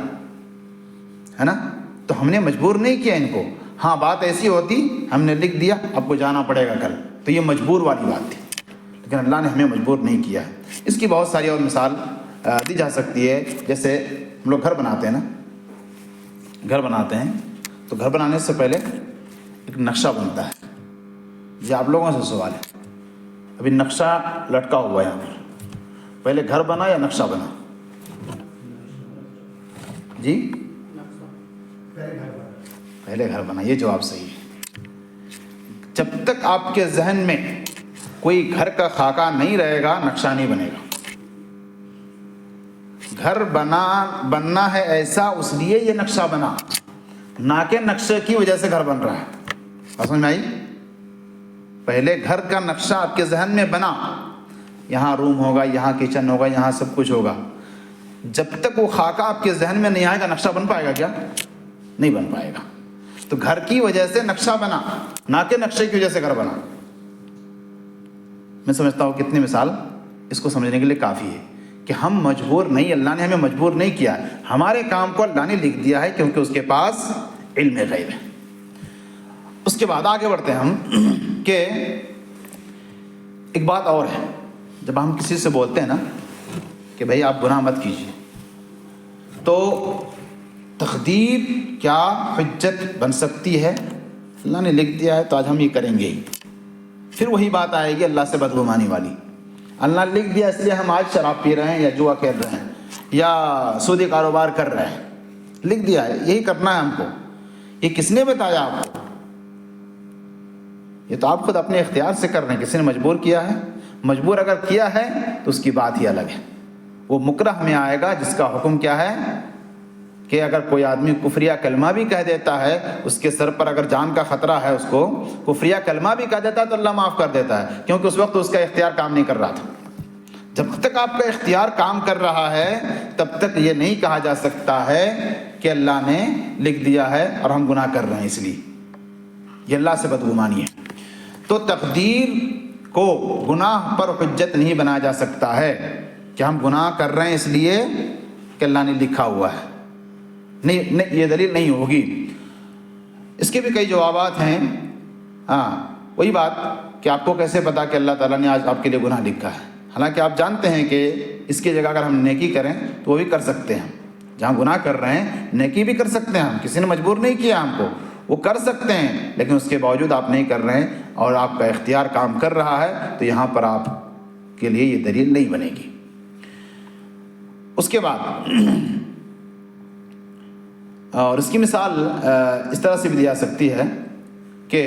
ہے نا، تو ہم نے مجبور نہیں کیا ان کو۔ ہاں، بات ایسی ہوتی ہم نے لکھ دیا آپ کو جانا پڑے گا کل، تو یہ مجبور والی بات تھی۔ لیکن اللہ نے ہمیں مجبور نہیں کیا ہے۔ اس کی بہت ساری اور مثال دی جا سکتی ہے۔ جیسے ہم لوگ گھر بناتے ہیں نا، گھر بناتے ہیں تو گھر بنانے سے پہلے ایک نقشہ بنتا ہے۔ یہ آپ لوگوں سے سوال ہے، ابھی نقشہ لٹکا ہوا ہے یہاں پر، پہلے گھر بنا یا نقشہ بنا؟ جی پہلے گھر بنا، یہ جواب صحیح ہے۔ جب تک آپ کے ذہن میں کوئی گھر کا خاکہ نہیں رہے گا، نقشہ نہیں بنے گا۔ گھر بننا ہے ایسا، اس لیے یہ نقشہ بنا، نہ کہ نقشے کی وجہ سے گھر بن رہا ہے۔ بات سمجھ میں آئی؟ پہلے گھر کا نقشہ آپ کے ذہن میں بنا، یہاں روم ہوگا، یہاں کچن ہوگا، یہاں سب کچھ ہوگا۔ جب تک وہ خاکہ آپ کے ذہن میں نہیں آئے گا، نقشہ بن پائے گا کیا؟ نہیں بن پائے گا۔ تو گھر کی وجہ سے نقشہ بنا، نہ کہ نقشے کی وجہ سے گھر بنا۔ میں سمجھتا ہوں کتنی مثال اس کو سمجھنے کے لیے کافی ہے کہ ہم مجبور نہیں، اللہ نے ہمیں مجبور نہیں کیا، ہمارے کام کو اللہ نے لکھ دیا ہے کیونکہ اس کے پاس علم غیب ہے۔ اس کے بعد آگے بڑھتے ہیں ہم کہ ایک بات اور ہے، جب ہم کسی سے بولتے ہیں نا کہ بھائی آپ گناہ مت کیجیے، تو تقدیر کیا حجت بن سکتی ہے؟ اللہ نے لکھ دیا ہے تو آج ہم یہ کریں گے ہی۔ پھر وہی بات آئے گی اللہ سے بدگمانی والی، اللہ نے لکھ دیا اس لیے ہم آج شراب پی رہے ہیں یا جوا کھیل رہے ہیں یا سودی کاروبار کر رہے ہیں، لکھ دیا ہے یہی کرنا ہے ہم کو۔ یہ کس نے بتایا آپ کو؟ یہ تو آپ خود اپنے اختیار سے کر رہے ہیں، کسی نے مجبور کیا ہے؟ مجبور اگر کیا ہے تو اس کی بات ہی الگ ہے۔ وہ مکرہ میں آئے گا جس کا حکم کیا ہے کہ اگر کوئی آدمی کفریہ کلمہ بھی کہہ دیتا ہے، اس کے سر پر اگر جان کا خطرہ ہے، اس کو کفریہ کلمہ بھی کہہ دیتا ہے تو اللہ معاف کر دیتا ہے، کیونکہ اس وقت اس کا اختیار کام نہیں کر رہا تھا۔ جب تک آپ کا اختیار کام کر رہا ہے تب تک یہ نہیں کہا جا سکتا ہے کہ اللہ نے لکھ دیا ہے اور ہم گناہ کر رہے ہیں اس لیے، یہ اللہ سے بدگمانی ہے۔ تو تقدیر کو گناہ پر حجت نہیں بنایا جا سکتا ہے کہ ہم گناہ کر رہے ہیں اس لیے کہ اللہ نے لکھا ہوا ہے، نہیں، یہ دلیل نہیں ہوگی۔ اس کے بھی کئی جوابات ہیں۔ ہاں، وہی بات کہ آپ کو کیسے پتا کہ اللہ تعالیٰ نے آج آپ کے لیے گناہ لکھا ہے؟ حالانکہ آپ جانتے ہیں کہ اس کی جگہ اگر ہم نیکی کریں تو وہ بھی کر سکتے ہیں، جہاں گناہ کر رہے ہیں نیکی بھی کر سکتے ہیں ہم، کسی نے مجبور نہیں کیا ہم کو، وہ کر سکتے ہیں، لیکن اس کے باوجود آپ نہیں کر رہے ہیں اور آپ کا اختیار کام کر رہا ہے تو یہاں پر آپ کے لیے یہ دلیل نہیں بنے گی۔ اس کے بعد اور اس کی مثال اس طرح سے بھی دی جا سکتی ہے کہ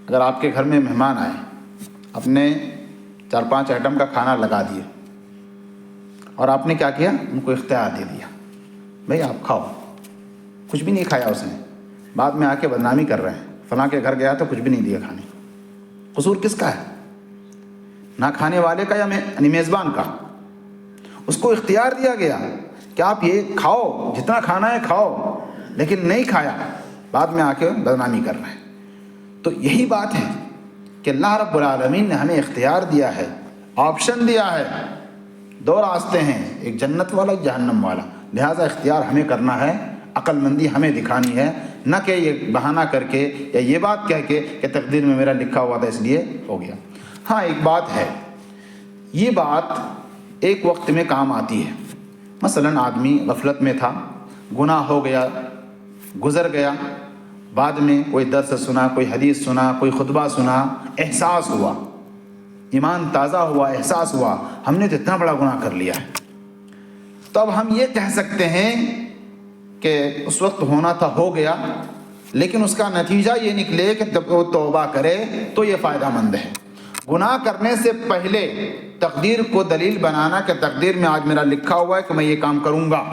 اگر آپ کے گھر میں مہمان آئے، آپ نے 4-5 آئٹم کا کھانا لگا دیا اور آپ نے کیا کیا؟ ان کو اختیار دے دیا، بھائی آپ کھاؤ، کچھ بھی نہیں کھایا اس نے، بعد میں آ کے بدنامی کر رہے ہیں، فلاں کے گھر گیا تو کچھ بھی نہیں دیا کھانے۔ قصور کس کا ہے؟ نہ کھانے والے کا یا میزبان کا؟ اس کو اختیار دیا گیا کہ آپ یہ کھاؤ، جتنا کھانا ہے کھاؤ، لیکن نہیں کھایا، بعد میں آ کے بدنامی کر رہے ہیں۔ تو یہی بات ہے کہ اللہ رب العالمین نے ہمیں اختیار دیا ہے، آپشن دیا ہے، 2 راستے ہیں، ایک جنت والا ایک جہنم والا، لہٰذا اختیار ہمیں کرنا ہے، عقل مندی ہمیں دکھانی ہے، نہ کہ یہ بہانہ کر کے یا یہ بات کہہ کے کہ تقدیر میں میرا لکھا ہوا تھا اس لیے ہو گیا۔ ہاں ایک بات ہے، یہ بات ایک وقت میں کام آتی ہے، مثلاً آدمی غفلت میں تھا، گناہ ہو گیا، گزر گیا، بعد میں کوئی درس سنا، کوئی حدیث سنا، کوئی خطبہ سنا، احساس ہوا، ایمان تازہ ہوا، احساس ہوا ہم نے تو اتنا بڑا گناہ کر لیا ہے، تو اب ہم یہ کہہ سکتے ہیں کہ اس وقت ہونا تھا ہو گیا، لیکن اس کا نتیجہ یہ نکلے کہ جب وہ توبہ کرے تو یہ فائدہ مند ہے۔ گناہ کرنے سے پہلے تقدیر کو دلیل بنانا کہ تقدیر میں آج میرا لکھا ہوا ہے کہ میں یہ کام کروں گا،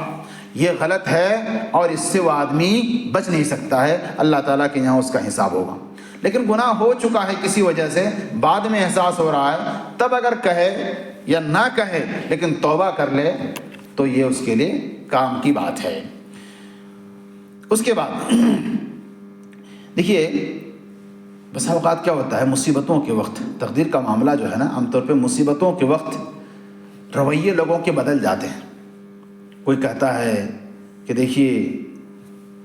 یہ غلط ہے اور اس سے وہ آدمی بچ نہیں سکتا ہے، اللہ تعالیٰ کے یہاں اس کا حساب ہوگا۔ لیکن گناہ ہو چکا ہے کسی وجہ سے، بعد میں احساس ہو رہا ہے، تب اگر کہے یا نہ کہے لیکن توبہ کر لے تو یہ اس کے لیے کام کی بات ہے۔ اس کے بعد دیکھیے، بس اوقات کیا ہوتا ہے مصیبتوں کے وقت، تقدیر کا معاملہ جو ہے نا، عام طور پہ مصیبتوں کے وقت رویے لوگوں کے بدل جاتے ہیں۔ کوئی کہتا ہے کہ دیکھیے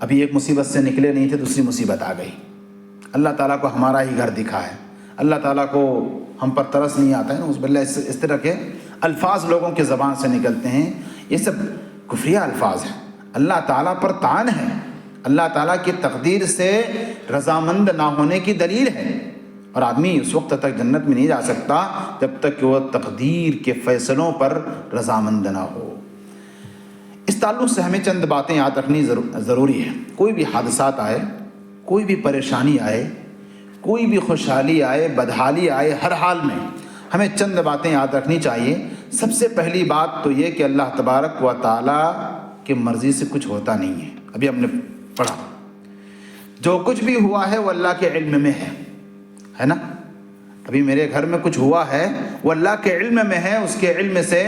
ابھی ایک مصیبت سے نکلے نہیں تھے، دوسری مصیبت آ گئی، اللہ تعالیٰ کو ہمارا ہی گھر دکھا ہے، اللہ تعالیٰ کو ہم پر ترس نہیں آتا ہے نا، اس بلّہ اس طرح کے الفاظ لوگوں کی زبان سے نکلتے ہیں، یہ سب کفریہ الفاظ ہیں، اللہ تعالیٰ پر طعن ہے، اللہ تعالیٰ کی تقدیر سے رضامند نہ ہونے کی دلیل ہے، اور آدمی اس وقت تک جنت میں نہیں جا سکتا جب تک کہ وہ تقدیر کے فیصلوں پر رضامند نہ ہو۔ اس تعلق سے ہمیں چند باتیں یاد رکھنی ضروری ہے۔ کوئی بھی حادثات آئے، کوئی بھی پریشانی آئے، کوئی بھی خوشحالی آئے، بدحالی آئے، ہر حال میں ہمیں چند باتیں یاد رکھنی چاہیے۔ سب سے پہلی بات تو یہ کہ اللہ تبارک و تعالیٰ کی مرضی سے کچھ ہوتا نہیں ہے۔ ابھی ہم نے پڑھا جو کچھ بھی ہوا ہے وہ اللہ کے علم میں ہے نا؟ ابھی میرے گھر میں کچھ ہوا ہے وہ اللہ کے علم میں ہے، اس کے علم سے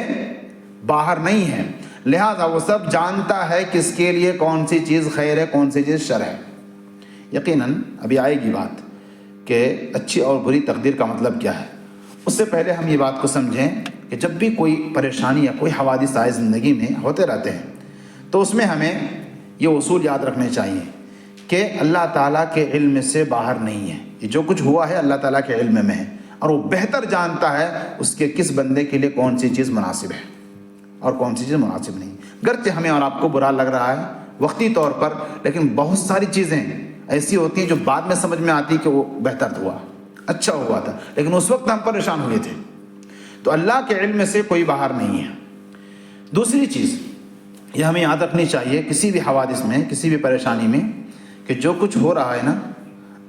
باہر نہیں ہے، لہٰذا وہ سب جانتا ہے کس کے لیے کون سی چیز خیر ہے، کون سی چیز شر ہے۔ یقیناً ابھی آئے گی بات کہ اچھی اور بری تقدیر کا مطلب کیا ہے۔ اس سے پہلے ہم یہ بات کو سمجھیں کہ جب بھی کوئی پریشانی یا کوئی حوادث آئے زندگی میں، ہوتے رہتے ہیں، تو اس میں ہمیں یہ اصول یاد رکھنے چاہیے کہ اللہ تعالیٰ کے علم سے باہر نہیں ہے، یہ جو کچھ ہوا ہے اللہ تعالیٰ کے علم میں ہے، اور وہ بہتر جانتا ہے اس کے کس بندے کے لیے کون سی چیز مناسب ہے اور کون سی چیز مناسب نہیں۔ گرچہ ہمیں اور آپ کو برا لگ رہا ہے وقتی طور پر، لیکن بہت ساری چیزیں ایسی ہوتی ہیں جو بعد میں سمجھ میں آتی کہ وہ بہتر ہوا، اچھا ہوا تھا، لیکن اس وقت ہم پریشان ہوئے تھے۔ تو اللہ کے علم سے کوئی باہر نہیں ہے۔ دوسری چیز یہ ہمیں یاد رکھنی چاہیے کسی بھی حوادث میں، کسی بھی پریشانی میں، کہ جو کچھ ہو رہا ہے نا،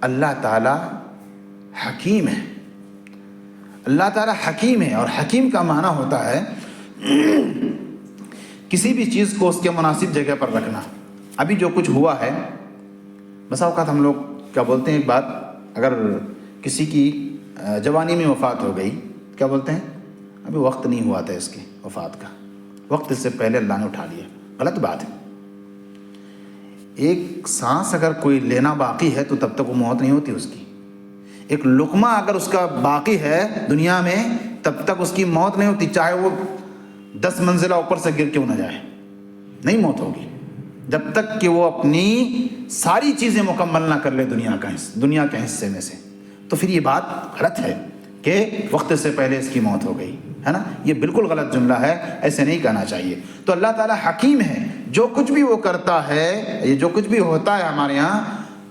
اللہ تعالیٰ حکیم ہے، اللہ تعالیٰ حکیم ہے، اور حکیم کا معنی ہوتا ہے کسی بھی چیز کو اس کے مناسب جگہ پر رکھنا۔ ابھی جو کچھ ہوا ہے، بسا اوقات ہم لوگ کیا بولتے ہیں، ایک بات، اگر کسی کی جوانی میں وفات ہو گئی، کیا بولتے ہیں، ابھی وقت نہیں ہوا تھا اس کی وفات کا، وقت اس سے پہلے اللہ نے اٹھا لیا۔ غلط بات ہے۔ ایک سانس اگر کوئی لینا باقی ہے تو تب تک وہ موت نہیں ہوتی اس کی۔ ایک لقمہ اگر اس کا باقی ہے دنیا میں تب تک اس کی موت نہیں ہوتی، چاہے وہ 10 منزلہ اوپر سے گر کیوں نہ جائے، نہیں موت ہوگی جب تک کہ وہ اپنی ساری چیزیں مکمل نہ کر لے دنیا کے حصے میں سے۔ تو پھر یہ بات غلط ہے کہ وقت سے پہلے اس کی موت ہو گئی، ہے نا؟ یہ بالکل غلط جملہ ہے، ایسے نہیں کہنا چاہیے۔ تو اللہ تعالیٰ حکیم ہے، جو کچھ بھی وہ کرتا ہے، یہ جو کچھ بھی ہوتا ہے ہمارے یہاں،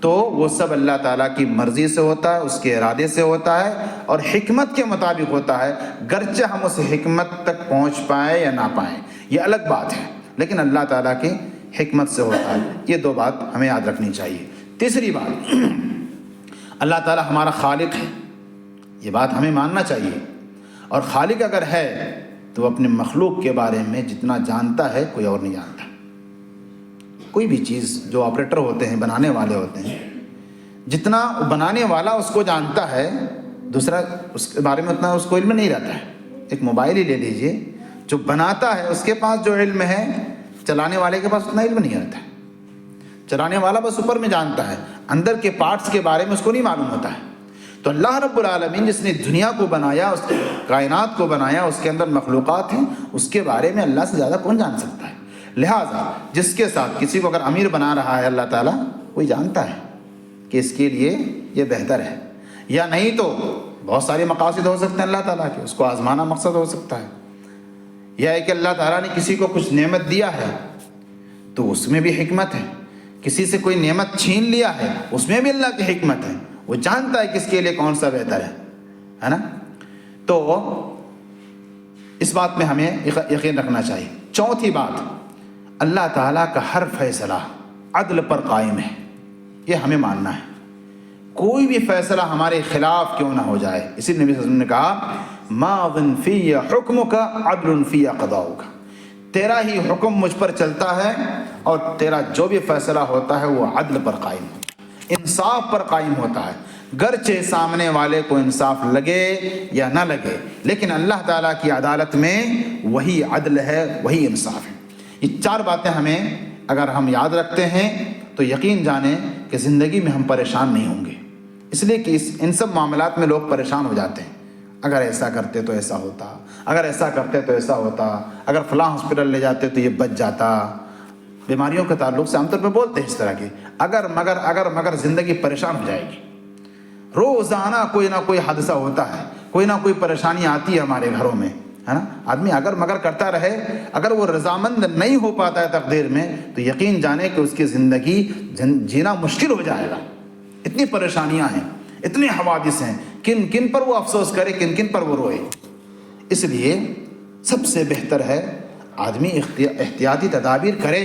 تو وہ سب اللہ تعالیٰ کی مرضی سے ہوتا ہے، اس کے ارادے سے ہوتا ہے، اور حکمت کے مطابق ہوتا ہے، گرچہ ہم اس حکمت تک پہنچ پائیں یا نہ پائیں، یہ الگ بات ہے، لیکن اللہ تعالیٰ کی حکمت سے ہوتا ہے۔ یہ دو بات ہمیں یاد رکھنی چاہیے۔ تیسری بات، اللہ تعالیٰ ہمارا خالق ہے، یہ بات ہمیں ماننا چاہیے، اور خالق اگر ہے تو وہ اپنے مخلوق کے بارے میں جتنا جانتا ہے کوئی اور نہیں جانتا۔ کوئی بھی چیز جو آپریٹر ہوتے ہیں، بنانے والے ہوتے ہیں، جتنا بنانے والا اس کو جانتا ہے، دوسرا اس کے بارے میں اتنا اس کو علم نہیں رہتا ہے۔ ایک موبائل ہی لے لیجئے، جو بناتا ہے اس کے پاس جو علم ہے، چلانے والے کے پاس اتنا علم نہیں رہتا ہے۔ چلانے والا بس اوپر میں جانتا ہے، اندر کے پارٹس کے بارے میں اس کو نہیں معلوم ہوتا ہے۔ تو اللہ رب العالمین جس نے دنیا کو بنایا، اس کائنات کو بنایا، اس کے اندر مخلوقات ہیں، اس کے بارے میں اللہ سے زیادہ کون جان سکتا ہے؟ لہٰذا جس کے ساتھ کسی کو اگر امیر بنا رہا ہے اللہ تعالیٰ، وہی جانتا ہے کہ اس کے لیے یہ بہتر ہے یا نہیں۔ تو بہت سارے مقاصد ہو سکتے ہیں اللہ تعالیٰ کے، اس کو آزمانا مقصد ہو سکتا ہے، یا ہے کہ اللہ تعالیٰ نے کسی کو کچھ نعمت دیا ہے تو اس میں بھی حکمت ہے، کسی سے کوئی نعمت چھین لیا ہے اس میں بھی اللہ کی حکمت ہے، وہ جانتا ہے کس کے لیے کون سا بہتر ہے نا؟ تو اس بات میں ہمیں یقین رکھنا چاہیے۔ چوتھی بات، اللہ تعالیٰ کا ہر فیصلہ عدل پر قائم ہے، یہ ہمیں ماننا ہے۔ کوئی بھی فیصلہ ہمارے خلاف کیوں نہ ہو جائے، اسی نبی صلی اللہ علیہ وسلم نے کہا ماضٍ فی حکمک عدل فی قضاؤک، تیرا ہی حکم مجھ پر چلتا ہے اور تیرا جو بھی فیصلہ ہوتا ہے وہ عدل پر قائم ہوتا ہے، انصاف پر قائم ہوتا ہے، گرچہ سامنے والے کو انصاف لگے یا نہ لگے، لیکن اللہ تعالیٰ کی عدالت میں وہی عدل ہے، وہی انصاف ہے۔ یہ چار باتیں ہمیں اگر ہم یاد رکھتے ہیں تو یقین جانیں کہ زندگی میں ہم پریشان نہیں ہوں گے، اس لیے کہ ان سب معاملات میں لوگ پریشان ہو جاتے ہیں۔ اگر ایسا کرتے تو ایسا ہوتا، اگر ایسا کرتے تو ایسا ہوتا، اگر فلاں ہاسپٹل لے جاتے تو یہ بچ جاتا۔ بیماریوں کے تعلق سے عام طور پہ بولتے ہیں اس طرح کی اگر مگر زندگی پریشان ہو جائے گی۔ روزانہ کوئی نہ کوئی حادثہ ہوتا ہے، کوئی نہ کوئی پریشانی آتی ہے ہمارے گھروں میں، ہے نا. آدمی اگر مگر کرتا رہے، اگر وہ رضامند نہیں ہو پاتا ہے تقدیر میں، تو یقین جانے کہ اس کی زندگی جینا مشکل ہو جائے گا. اتنی پریشانیاں ہیں، اتنے حوادث ہیں، کن کن پر وہ افسوس کرے، کن کن پر وہ روئے. اس لیے سب سے بہتر ہے آدمی احتیاطی تدابیر کرے،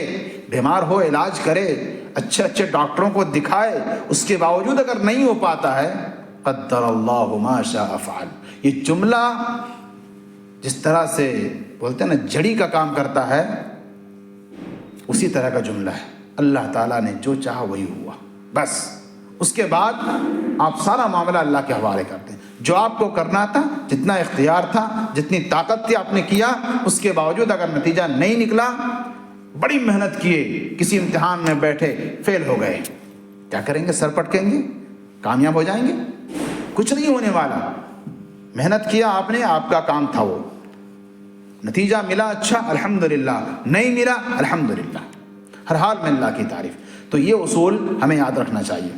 بیمار ہو علاج کرے، اچھے اچھے ڈاکٹروں کو دکھائے. اس کے باوجود اگر نہیں ہو پاتا ہے، قدر اللہ ما شاء فعل. یہ جملہ جس طرح سے بولتے ہیں نا جڑی کا کام کرتا ہے، اسی طرح کا جملہ ہے. اللہ تعالیٰ نے جو چاہا وہی ہوا، بس. اس کے بعد آپ سارا معاملہ اللہ کے حوالے کرتے ہیں. جو آپ کو کرنا تھا، جتنا اختیار تھا، جتنی طاقت تھی آپ نے کیا. اس کے باوجود اگر نتیجہ نہیں نکلا، بڑی محنت کیے، کسی امتحان میں بیٹھے، فیل ہو گئے، کیا کریں گے؟ سر پٹکیں گے؟ کامیاب ہو جائیں گے؟ کچھ نہیں ہونے والا. محنت کیا آپ نے، آپ کا کام تھا وہ. نتیجہ ملا اچھا، الحمدللہ. نہیں ملا، الحمدللہ. ہر حال میں اللہ کی تعریف. تو یہ اصول ہمیں یاد رکھنا چاہیے.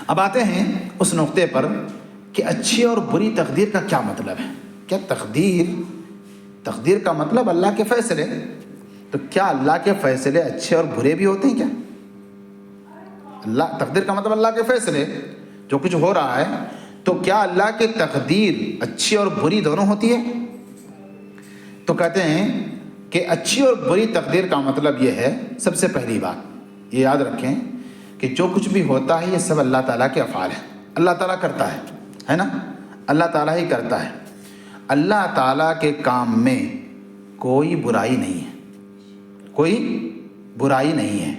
اب آتے ہیں اس نقطے پر کہ اچھی اور بری تقدیر کا کیا مطلب ہے. کیا تقدیر کا مطلب اللہ کے فیصلے. تو کیا اللہ کے فیصلے اچھے اور برے بھی ہوتے ہیں کیا؟ تقدیر کا مطلب اللہ کے فیصلے، جو کچھ ہو رہا ہے. تو کیا اللہ کی تقدیر اچھی اور بری دونوں ہوتی ہے؟ تو کہتے ہیں کہ اچھی اور بری تقدیر کا مطلب یہ ہے، سب سے پہلی بات یہ یاد رکھیں کہ جو کچھ بھی ہوتا ہے یہ سب اللہ تعالیٰ کے افعال ہیں. اللہ تعالیٰ کرتا ہے نا. اللہ تعالیٰ ہی کرتا ہے. اللہ تعالیٰ کے کام میں کوئی برائی نہیں ہے، کوئی برائی نہیں ہے.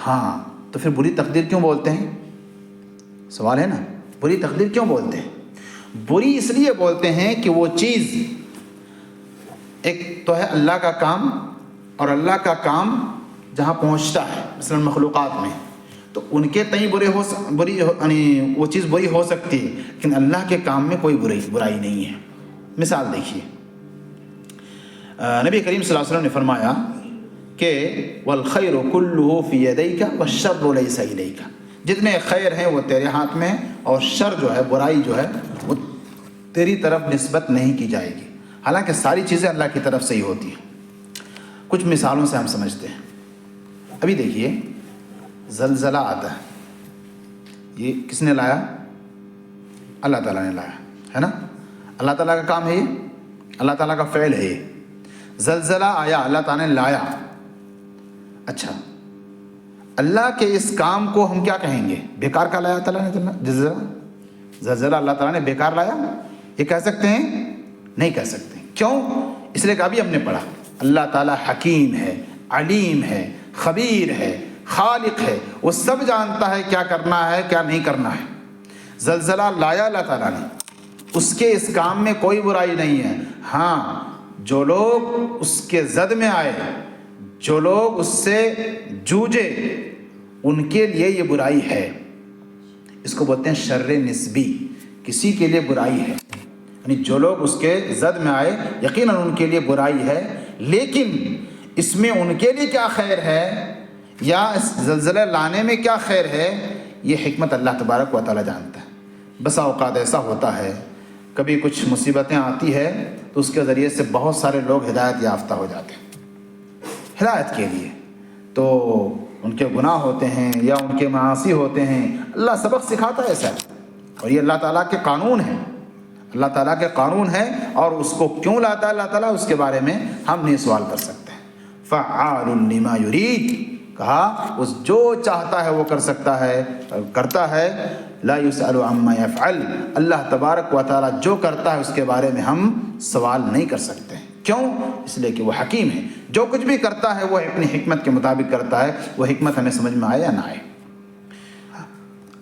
ہاں، تو پھر بری تقدیر کیوں بولتے ہیں؟ سوال ہے نا. بری تقدیر کیوں بولتے ہیں؟ بری اس لیے بولتے ہیں کہ وہ چیز، ایک تو ہے اللہ کا کام، اور اللہ کا کام جہاں پہنچتا ہے مثلا مخلوقات میں، تو ان کے تئیں یعنی وہ چیز بری ہو سکتی ہے، لیکن اللہ کے کام میں کوئی برائی نہیں ہے. مثال دیکھیے، نبی کریم صلی اللہ علیہ وسلم نے فرمایا کہ والخیر کلہ فی یدیک والشر لیس الیک. جتنے خیر ہیں وہ تیرے ہاتھ میں ہیں، اور شر جو ہے، برائی جو ہے، وہ تیری طرف نسبت نہیں کی جائے گی. حالانکہ ساری چیزیں اللہ کی طرف سے ہی ہوتی ہیں. کچھ مثالوں سے ہم سمجھتے ہیں. ابھی دیکھیے، زلزلہ آتا ہے، یہ کس نے لایا؟ اللہ تعالیٰ نے لایا ہے نا. اللہ تعالیٰ کا کام ہے یہ، اللہ تعالیٰ کا فعل ہے یہ. زلزلہ آیا، اللہ تعالیٰ نے لایا. اچھا، اللہ کے اس کام کو ہم کیا کہیں گے؟ بیکار کا لایا تعالیٰ نے زلزلہ اللہ تعالیٰ نے بیکار لایا، یہ کہہ سکتے ہیں؟ نہیں کہہ سکتے. کیوں؟ اس لیے کہ ابھی ہم نے پڑھا اللہ تعالیٰ حکیم ہے، علیم ہے، خبیر ہے، خالق ہے. وہ سب جانتا ہے کیا کرنا ہے، کیا نہیں کرنا ہے. زلزلہ لایا اللہ تعالیٰ نے، اس کے اس کام میں کوئی برائی نہیں ہے. ہاں، جو لوگ اس کے زد میں آئے، جو لوگ اس سے جوجے، ان کے لیے یہ برائی ہے. اس کو بولتے ہیں شر نسبی. کسی کے لیے برائی ہے، یعنی جو لوگ اس کے زد میں آئے یقیناً ان کے لیے برائی ہے، لیکن اس میں ان کے لیے کیا خیر ہے، یا اس زلزلہ لانے میں کیا خیر ہے، یہ حکمت اللہ تبارک و تعالیٰ جانتا ہے. بسا اوقات ایسا ہوتا ہے، کبھی کچھ مصیبتیں آتی ہے تو اس کے ذریعے سے بہت سارے لوگ ہدایت یافتہ ہو جاتے ہیں ہدایت کے لیے. تو ان کے گناہ ہوتے ہیں یا ان کے معاصی ہوتے ہیں، اللہ سبق سکھاتا ہے ایسا. اور یہ اللہ تعالیٰ کے قانون ہے، اللہ تعالیٰ کے قانون ہے. اور اس کو کیوں لاتا ہے اللہ تعالیٰ، اس کے بارے میں ہم نہیں سوال کر سکتے. فعال لما یرید، کہا اس جو چاہتا ہے وہ کر سکتا ہے، کرتا ہے. لا یسأل عما یفعل، اللہ تبارک و تعالیٰ جو کرتا ہے اس کے بارے میں ہم سوال نہیں کر سکتے. کیوں؟ اس لیے کہ وہ حکیم ہے. جو کچھ بھی کرتا ہے وہ اپنی حکمت کے مطابق کرتا ہے. وہ حکمت ہمیں سمجھ میں آئے یا نہ آئے.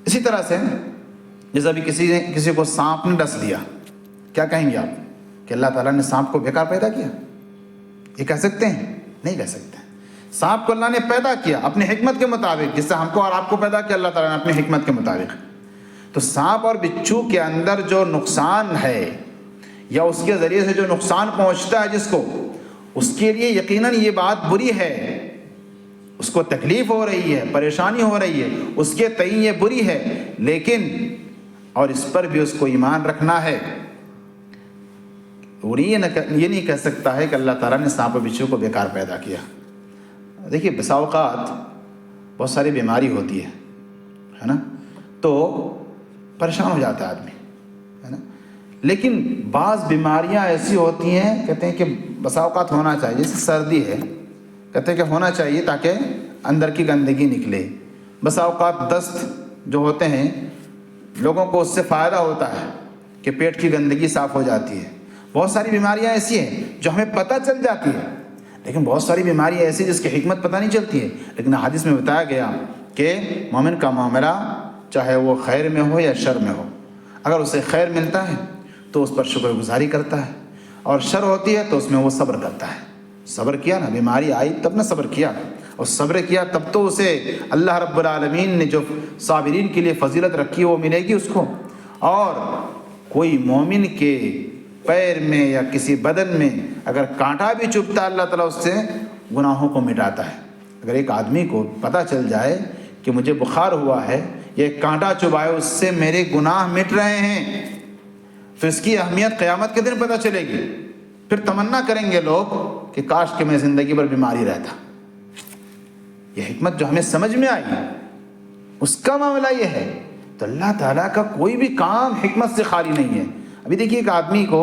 اسی طرح سے جیسے ابھی کسی کو سانپ نے ڈس لیا، کیا کہیں گے آپ کہ اللہ تعالیٰ نے سانپ کو بیکار پیدا کیا؟ یہ کہہ سکتے ہیں؟ نہیں کہہ سکتے. سانپ کو اللہ نے پیدا کیا اپنی حکمت کے مطابق، جس سے ہم کو اور آپ کو پیدا کیا اللہ تعالیٰ نے اپنی حکمت کے مطابق. تو سانپ اور بچھو کے اندر جو نقصان ہے یا اس کے ذریعے سے جو نقصان پہنچتا ہے جس کو، اس کے لیے یقیناً یہ بات بری ہے، اس کو تکلیف ہو رہی ہے، پریشانی ہو رہی ہے، اس کے تئیں یہ بری ہے. لیکن اور اس پر بھی اس کو ایمان رکھنا ہے۔ وہ یہ نہیں کہہ سکتا ہے کہ اللہ تعالیٰ نے سانپ و بچھو کو بیکار پیدا کیا۔ دیکھیے بسا اوقات بہت ساری بیماری ہوتی ہے نا، تو پریشان ہو جاتا ہے آدمی، ہے نا، لیکن بعض بیماریاں ایسی ہوتی ہیں، کہتے ہیں کہ بسا اوقات ہونا چاہیے، جیسے سردی ہے، کہتے ہیں کہ ہونا چاہیے تاکہ اندر کی گندگی نکلے۔ بسا اوقات دست جو ہوتے ہیں لوگوں کو اس سے فائدہ ہوتا ہے کہ پیٹ کی گندگی صاف ہو جاتی ہے۔ بہت ساری بیماریاں ایسی ہیں جو ہمیں پتہ چل جاتی ہے، لیکن بہت ساری بیماریاں ایسی جس کی حکمت پتہ نہیں چلتی ہے، لیکن حدیث میں بتایا گیا کہ مومن کا معاملہ چاہے وہ خیر میں ہو یا شر میں ہو، اگر اسے خیر ملتا ہے تو اس پر شکر گزاری کرتا ہے، اور شر ہوتی ہے تو اس میں وہ صبر کرتا ہے۔ صبر کیا نا، بیماری آئی تب نہ صبر کیا، اور صبر کیا تب تو اسے اللہ رب العالمین نے جو صابرین کے لیے فضیلت رکھی وہ ملے گی اس کو۔ اور کوئی مومن کے پیر میں یا کسی بدن میں اگر کانٹا بھی چبھتا ہے اللہ تعالیٰ اس سے گناہوں کو مٹاتا ہے۔ اگر ایک آدمی کو پتہ چل جائے کہ مجھے بخار ہوا ہے، یہ کانٹا چبھائے اس سے میرے گناہ مٹ رہے ہیں، تو اس کی اہمیت قیامت کے دن پتہ چلے گی۔ پھر تمنا کریں گے لوگ کہ کاش کہ میں زندگی بھر بیماری رہتا۔ یہ حکمت جو ہمیں سمجھ میں آئی اس کا معاملہ یہ ہے۔ تو اللہ تعالیٰ کا کوئی بھی کام حکمت سے خالی نہیں ہے۔ ابھی دیکھیے ایک آدمی کو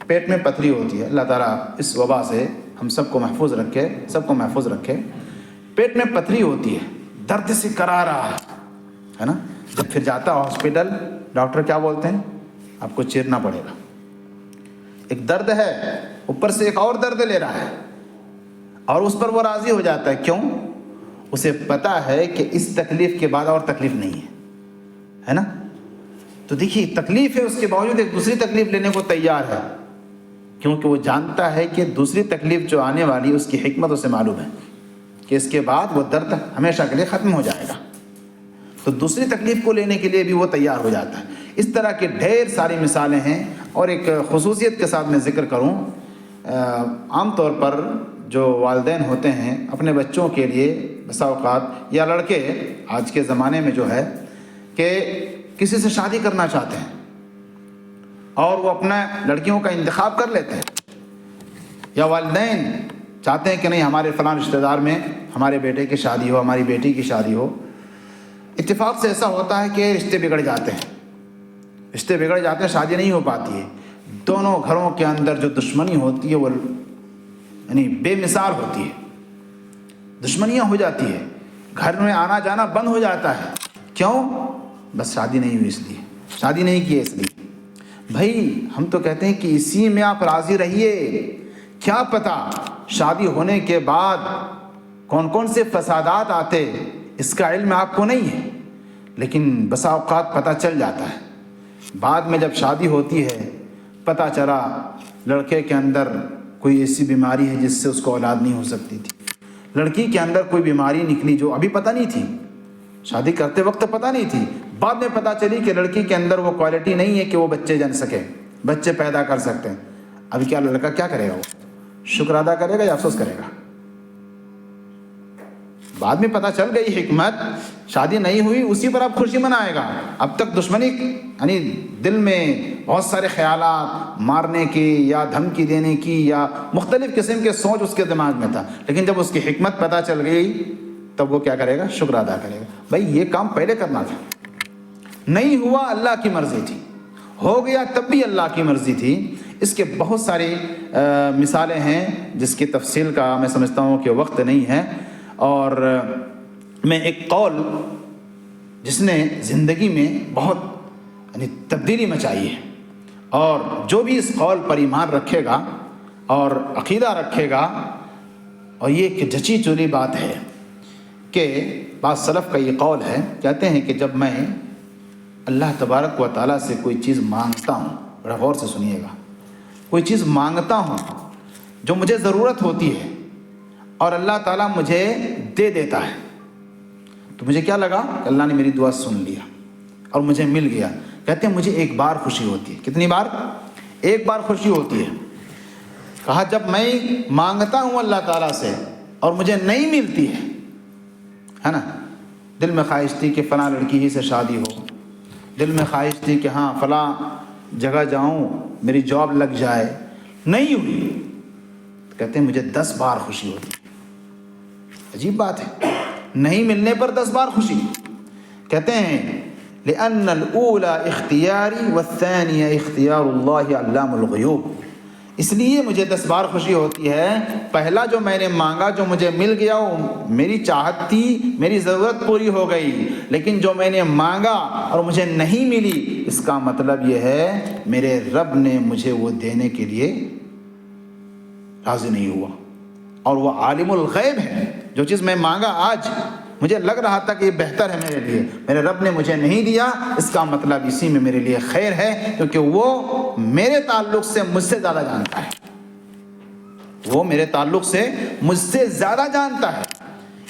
پیٹ میں پتھری ہوتی ہے، اللہ تعالیٰ اس وبا سے ہم سب کو محفوظ رکھے، پیٹ میں پتھری ہوتی ہے، درد سے کرا رہا ہے نا، جب پھر جاتا ہاسپٹل ڈاکٹر کیا بولتے ہیں؟ آپ کو چیرنا پڑے گا۔ ایک درد ہے اوپر سے ایک اور درد لے رہا ہے، اور اس پر وہ راضی ہو جاتا ہے، کیوں؟ اسے پتہ ہے کہ اس تکلیف کے بعد اور تکلیف نہیں ہے نا۔ تو دیکھیے تکلیف ہے، اس کے باوجود ایک دوسری تکلیف لینے کو تیار ہے، کیونکہ وہ جانتا ہے کہ دوسری تکلیف جو آنے والی اس کی حکمت اسے معلوم ہے کہ اس کے بعد وہ درد ہمیشہ کے لیے ختم ہو جائے گا، تو دوسری تکلیف کو لینے کے لیے بھی وہ تیار ہو جاتا ہے۔ اس طرح کے ڈھیر ساری مثالیں ہیں، اور ایک خصوصیت کے ساتھ میں ذکر کروں، عام طور پر جو والدین ہوتے ہیں اپنے بچوں کے لیے بسا اوقات، یا لڑکے آج کے زمانے میں جو ہے کہ کسی سے شادی کرنا چاہتے ہیں اور وہ اپنا لڑکیوں کا انتخاب کر لیتے ہیں، یا والدین چاہتے ہیں کہ نہیں ہمارے فلاں رشتہ دار میں ہمارے بیٹے کی شادی ہو، ہماری بیٹی کی شادی ہو۔ اتفاق سے ایسا ہوتا ہے کہ رشتے بگڑ جاتے ہیں، شادی نہیں ہو پاتی ہے۔ دونوں گھروں کے اندر جو دشمنی ہوتی ہے وہ یعنی بے مثال ہوتی ہے، دشمنیاں ہو جاتی ہے، گھر میں آنا جانا بند ہو جاتا ہے۔ کیوں؟ بس شادی نہیں ہوئی اس لیے، شادی نہیں کی اس لیے۔ بھائی ہم تو کہتے ہیں کہ اسی میں آپ راضی رہیے، کیا پتہ شادی ہونے کے بعد کون کون سے فسادات آتے، اس کا علم آپ کو نہیں ہے، لیکن بسا اوقات پتہ چل جاتا ہے۔ بعد میں جب شادی ہوتی ہے پتہ چلا لڑکے کے اندر کوئی ایسی بیماری ہے جس سے اس کو اولاد نہیں ہو سکتی تھی، لڑکی کے اندر کوئی بیماری نکلی جو ابھی پتہ نہیں تھی، شادی کرتے وقت پتہ نہیں تھی، بعد میں پتہ چلی کہ لڑکی کے اندر وہ کوالٹی نہیں ہے کہ وہ بچے جن سکے، بچے پیدا کر سکتے ہیں۔ ابھی کیا لڑکا کیا کرے گا؟ وہ شکر ادا کرے گا یا افسوس کرے گا؟ بعد میں پتہ چل گئی حکمت، شادی نہیں ہوئی اسی پر اب خوشی منائے گا۔ اب تک دشمنی یعنی دل میں بہت سارے خیالات مارنے کی یا دھمکی دینے کی یا مختلف قسم کے سوچ اس کے دماغ میں تھا، لیکن جب اس کی حکمت پتہ چل گئی تب وہ کیا کرے گا؟ شکر ادا کرے گا۔ بھائی یہ کام پہلے کرنا تھا، نہیں ہوا اللہ کی مرضی تھی، ہو گیا تب بھی اللہ کی مرضی تھی۔ اس کے بہت ساری مثالیں ہیں جس کی تفصیل کا میں سمجھتا ہوں کہ وقت نہیں ہے، اور میں ایک قول جس نے زندگی میں بہت یعنی تبدیلی مچائی ہے، اور جو بھی اس قول پر ایمان رکھے گا اور عقیدہ رکھے گا، اور یہ ایک جچی چوری بات ہے کہ بعض سلف کا یہ قول ہے، کہتے ہیں کہ جب میں اللہ تبارک و تعالیٰ سے کوئی چیز مانگتا ہوں، بڑا غور سے سنیے گا، کوئی چیز مانگتا ہوں جو مجھے ضرورت ہوتی ہے اور اللہ تعالیٰ مجھے دے دیتا ہے، تو مجھے کیا لگا کہ اللہ نے میری دعا سن لیا اور مجھے مل گیا۔ کہتے ہیں مجھے ایک بار خوشی ہوتی ہے۔ کتنی بار؟ ایک بار خوشی ہوتی ہے۔ کہا جب میں مانگتا ہوں اللہ تعالیٰ سے اور مجھے نہیں ملتی ہے نا، دل میں خواہش تھی کہ فلاں لڑکی ہی سے شادی ہو، دل میں خواہش تھی کہ ہاں فلاں جگہ جاؤں، میری جاب لگ جائے، نہیں ہوئی، کہتے ہیں مجھے 10 بار خوشی ہوتی ہے۔ عجیب بات ہے، نہیں ملنے پر 10 بار خوشی۔ کہتے ہیں لأن الأولى اختیاری والثانیہ اختیار اللہ علام الغیوب، اس لیے مجھے 10 بار خوشی ہوتی ہے، پہلا جو میں نے مانگا جو مجھے مل گیا وہ میری چاہت تھی، میری ضرورت پوری ہو گئی، لیکن جو میں نے مانگا اور مجھے نہیں ملی، اس کا مطلب یہ ہے میرے رب نے مجھے وہ دینے کے لیے راضی نہیں ہوا، اور وہ عالم الغیب ہے۔ جو چیز میں مانگا آج مجھے لگ رہا تھا کہ یہ بہتر ہے میرے لیے، میرے رب نے مجھے نہیں دیا، اس کا مطلب اسی میں میرے لیے خیر ہے، کیونکہ وہ میرے تعلق سے مجھ سے زیادہ جانتا ہے، وہ میرے تعلق سے مجھ سے زیادہ جانتا ہے،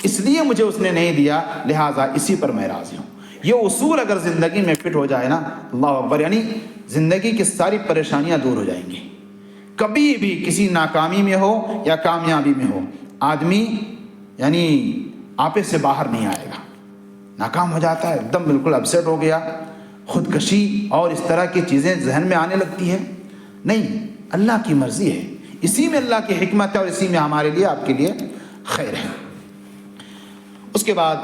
اس لیے مجھے اس نے نہیں دیا، لہٰذا اسی پر میں راضی ہوں۔ یہ اصول اگر زندگی میں فٹ ہو جائے نا، اللہ اکبر، یعنی زندگی کی ساری پریشانیاں دور ہو جائیں گی۔ کبھی بھی کسی ناکامی میں ہو یا کامیابی میں ہو، آدمی یعنی آپے سے باہر نہیں آئے گا، ناکام ہو جاتا ہے، ایک دم بالکل اپسیٹ ہو گیا، خودکشی اور اس طرح کی چیزیں ذہن میں آنے لگتی ہیں۔ نہیں، اللہ کی مرضی ہے، اسی میں اللہ کی حکمت ہے، اور اسی میں ہمارے لیے، آپ کے لیے خیر ہے۔ اس کے بعد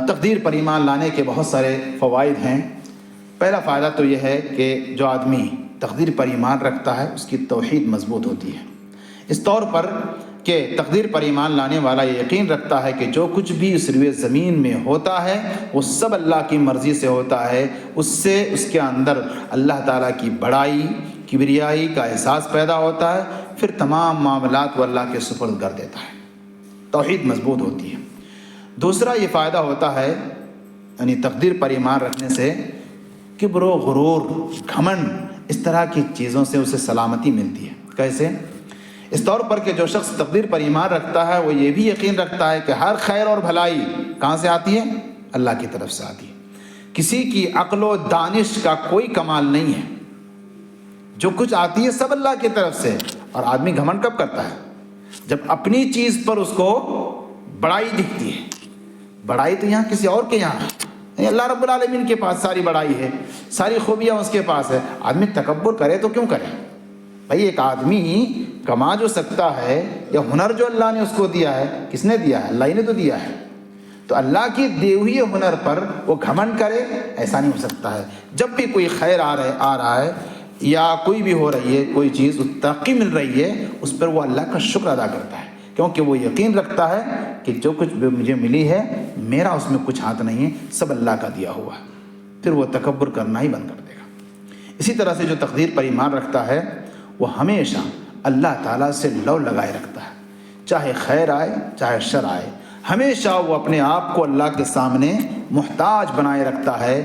تقدیر پر ایمان لانے کے بہت سارے فوائد ہیں۔ پہلا فائدہ تو یہ ہے کہ جو آدمی تقدیر پر ایمان رکھتا ہے اس کی توحید مضبوط ہوتی ہے، اس طور پر کہ تقدیر پر ایمان لانے والا یہ یقین رکھتا ہے کہ جو کچھ بھی اس روئے زمین میں ہوتا ہے وہ سب اللہ کی مرضی سے ہوتا ہے، اس سے اس کے اندر اللہ تعالیٰ کی بڑائی، کبریائی کا احساس پیدا ہوتا ہے، پھر تمام معاملات وہ اللہ کے سپرد کر دیتا ہے، توحید مضبوط ہوتی ہے۔ دوسرا یہ فائدہ ہوتا ہے یعنی تقدیر پر ایمان رکھنے سے کبر و غرور، گھمنڈ، اس طرح کی چیزوں سے اسے سلامتی ملتی ہے۔ کیسے؟ اس طور پر کہ جو شخص تقدیر پر ایمان رکھتا ہے وہ یہ بھی یقین رکھتا ہے کہ ہر خیر اور بھلائی کہاں سے آتی ہے؟ اللہ کی طرف سے آتی ہے، کسی کی عقل و دانش کا کوئی کمال نہیں ہے، جو کچھ آتی ہے سب اللہ کی طرف سے۔ اور آدمی گھمنڈ کب کرتا ہے؟ جب اپنی چیز پر اس کو بڑائی دکھتی ہے۔ بڑائی تو یہاں کسی اور کے یہاں ہے، اللہ رب العالمین کے پاس ساری بڑائی ہے، ساری خوبیاں اس کے پاس ہے۔ آدمی تکبر کرے تو کیوں کرے؟ بھائی ایک آدمی کما جو سکتا ہے، یا ہنر جو اللہ نے اس کو دیا ہے، کس نے دیا ہے؟ اللہ ہی نے تو دیا ہے۔ تو اللہ کی دی ہوئی ہنر پر وہ گھمنڈ کرے، ایسا نہیں ہو سکتا ہے۔ جب بھی کوئی خیر آ رہا ہے یا کوئی بھی ہو رہی ہے، کوئی چیز ترقی مل رہی ہے، اس پر وہ اللہ کا شکر ادا کرتا ہے، کیونکہ وہ یقین رکھتا ہے کہ جو کچھ بھی مجھے ملی ہے میرا اس میں کچھ ہاتھ نہیں ہے، سب اللہ کا دیا ہوا ہے۔ پھر وہ تکبر کرنا ہی بند کر دے گا۔ اسی طرح سے جو تقدیر پر ایمان رکھتا ہے وہ ہمیشہ اللہ تعالیٰ سے لو لگائے رکھتا ہے، چاہے خیر آئے چاہے شر آئے، ہمیشہ وہ اپنے آپ کو اللہ کے سامنے محتاج بنائے رکھتا ہے،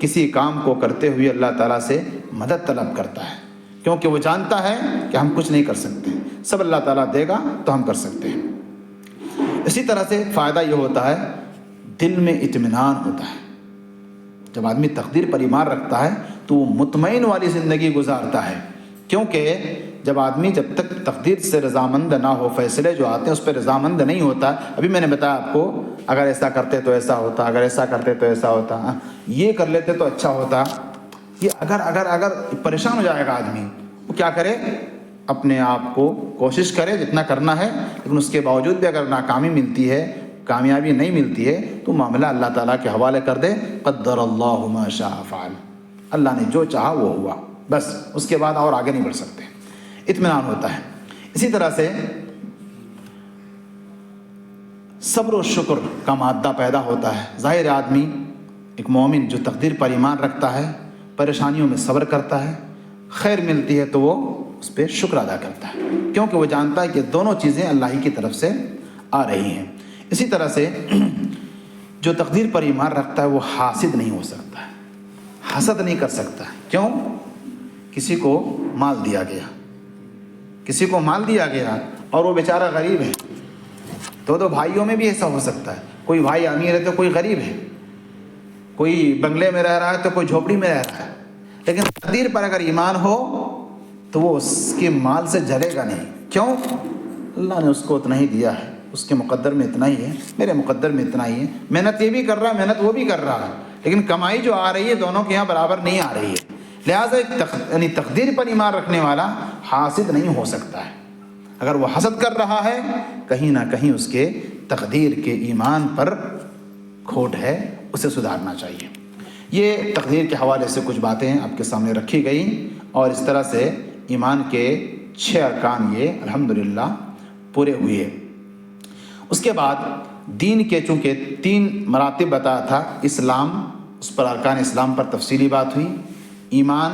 کسی کام کو کرتے ہوئے اللہ تعالیٰ سے مدد طلب کرتا ہے، کیونکہ وہ جانتا ہے کہ ہم کچھ نہیں کر سکتے، سب اللہ تعالیٰ دے گا تو ہم کر سکتے ہیں۔ اسی طرح سے فائدہ یہ ہوتا ہے دل میں اطمینان ہوتا ہے۔ جب آدمی تقدیر پر ایمان رکھتا ہے تو وہ مطمئن والی زندگی گزارتا ہے، کیونکہ جب آدمی جب تک تقدیر سے رضامند نہ ہو، فیصلے جو آتے ہیں اس پہ رضامند نہیں ہوتا۔ ابھی میں نے بتایا آپ کو، اگر ایسا کرتے تو ایسا ہوتا، اگر ایسا کرتے تو ایسا ہوتا، یہ کر لیتے تو اچھا ہوتا، یہ اگر پریشان ہو جائے گا آدمی۔ وہ کیا کرے؟ اپنے آپ کو کوشش کرے جتنا کرنا ہے، لیکن اس کے باوجود بھی اگر ناکامی ملتی ہے، کامیابی نہیں ملتی ہے، تو معاملہ اللہ تعالیٰ کے حوالے کر دے۔ قدر اللہ ما شاء فعل، اللہ نے جو چاہا وہ ہوا، بس اس کے بعد اور آگے نہیں بڑھ سکتے، اطمینان ہوتا ہے۔ اسی طرح سے صبر و شکر کا مادہ پیدا ہوتا ہے۔ ظاہر آدمی ایک مومن جو تقدیر پر ایمان رکھتا ہے، پریشانیوں میں صبر کرتا ہے، خیر ملتی ہے تو وہ اس پہ شکر ادا کرتا ہے، کیونکہ وہ جانتا ہے کہ دونوں چیزیں اللہ ہی کی طرف سے آ رہی ہیں۔ اسی طرح سے جو تقدیر پر ایمان رکھتا ہے وہ حاسد نہیں ہو سکتا ہے، حسد نہیں کر سکتا ہے۔ کیوں؟ کسی کو مال دیا گیا اور وہ بیچارہ غریب ہے، تو بھائیوں میں بھی ایسا ہو سکتا ہے، کوئی بھائی امیر ہے تو کوئی غریب ہے، کوئی بنگلے میں رہ رہا ہے تو کوئی جھوپڑی میں رہ رہا ہے، لیکن تقدیر پر اگر ایمان ہو تو وہ اس کے مال سے جلے گا نہیں۔ کیوں؟ اللہ نے اس کو اتنا ہی دیا ہے، اس کے مقدر میں اتنا ہی ہے، میرے مقدر میں اتنا ہی ہے۔ محنت یہ بھی کر رہا ہے، محنت وہ بھی کر رہا ہے، لیکن کمائی جو آ رہی ہے دونوں کے یہاں برابر نہیں آ رہی ہے. لہٰذا یعنی تقدیر پر ایمان رکھنے والا حاسد نہیں ہو سکتا ہے. اگر وہ حسد کر رہا ہے کہیں نہ کہیں اس کے تقدیر کے ایمان پر کھوٹ ہے، اسے سدھارنا چاہیے. یہ تقدیر کے حوالے سے کچھ باتیں آپ کے سامنے رکھی گئیں، اور اس طرح سے ایمان کے 6 ارکان یہ الحمدللہ پورے ہوئے. اس کے بعد دین کے چونکہ 3 مراتب بتایا تھا، اسلام، اس پر ارکان اسلام پر تفصیلی بات ہوئی، ایمان،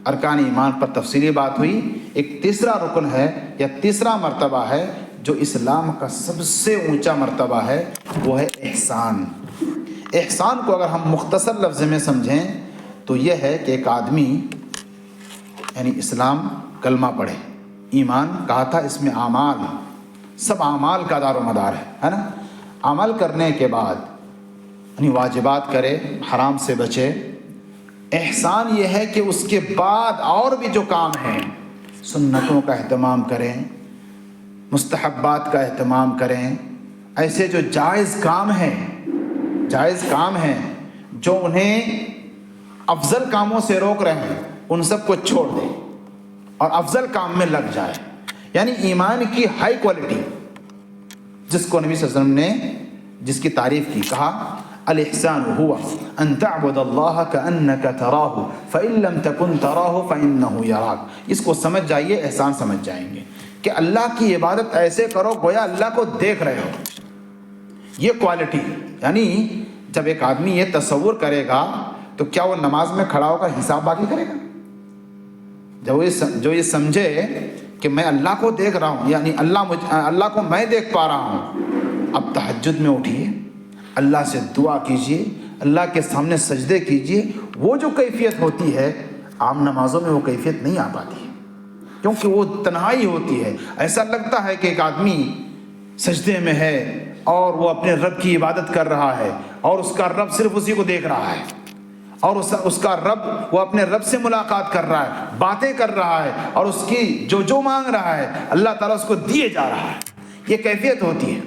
ارکان ایمان پر تفصیلی بات ہوئی. ایک تیسرا رکن ہے یا تیسرا مرتبہ ہے جو اسلام کا سب سے اونچا مرتبہ ہے، وہ ہے احسان. احسان کو اگر ہم مختصر لفظ میں سمجھیں تو یہ ہے کہ ایک آدمی یعنی اسلام کلمہ پڑھے، ایمان کہا تھا اس میں اعمال، سب اعمال کا دار و مدار ہے نا. عمل کرنے کے بعد یعنی واجبات کرے، حرام سے بچے. احسان یہ ہے کہ اس کے بعد اور بھی جو کام ہیں، سنتوں کا اہتمام کریں، مستحبات کا اہتمام کریں. ایسے جو جائز کام ہیں جو انہیں افضل کاموں سے روک رہے ہیں، ان سب کو چھوڑ دیں اور افضل کام میں لگ جائے. یعنی ایمان کی ہائی کوالٹی جس کو نبی صلی اللہ علیہ وسلم نے جس کی تعریف کی، کہا الاحسان هو ان تعبد اللہ کأنک تراہ فإن لم تکن تراہ فإنہ یراک. اس کو سمجھ جائیے، احسان سمجھ جائیں گے کہ اللہ کی عبادت ایسے کرو گویا اللہ کو دیکھ رہے ہو. یہ کوالٹی، یعنی جب ایک آدمی یہ تصور کرے گا تو کیا وہ نماز میں کھڑا ہوگا حساب باقی کرے گا؟ جو یہ سمجھے کہ میں اللہ کو دیکھ رہا ہوں، یعنی اللہ کو میں دیکھ پا رہا ہوں. اب تہجد میں اٹھیے، اللہ سے دعا کیجیے، اللہ کے سامنے سجدے کیجیے. وہ جو کیفیت ہوتی ہے عام نمازوں میں وہ کیفیت نہیں آ پاتی، کیونکہ وہ تنہائی ہوتی ہے. ایسا لگتا ہے کہ ایک آدمی سجدے میں ہے اور وہ اپنے رب کی عبادت کر رہا ہے، اور اس کا رب صرف اسی کو دیکھ رہا ہے، اور اس کا رب وہ اپنے رب سے ملاقات کر رہا ہے، باتیں کر رہا ہے، اور اس کی جو مانگ رہا ہے اللہ تعالیٰ اس کو دیے جا رہا ہے. یہ کیفیت ہوتی ہے.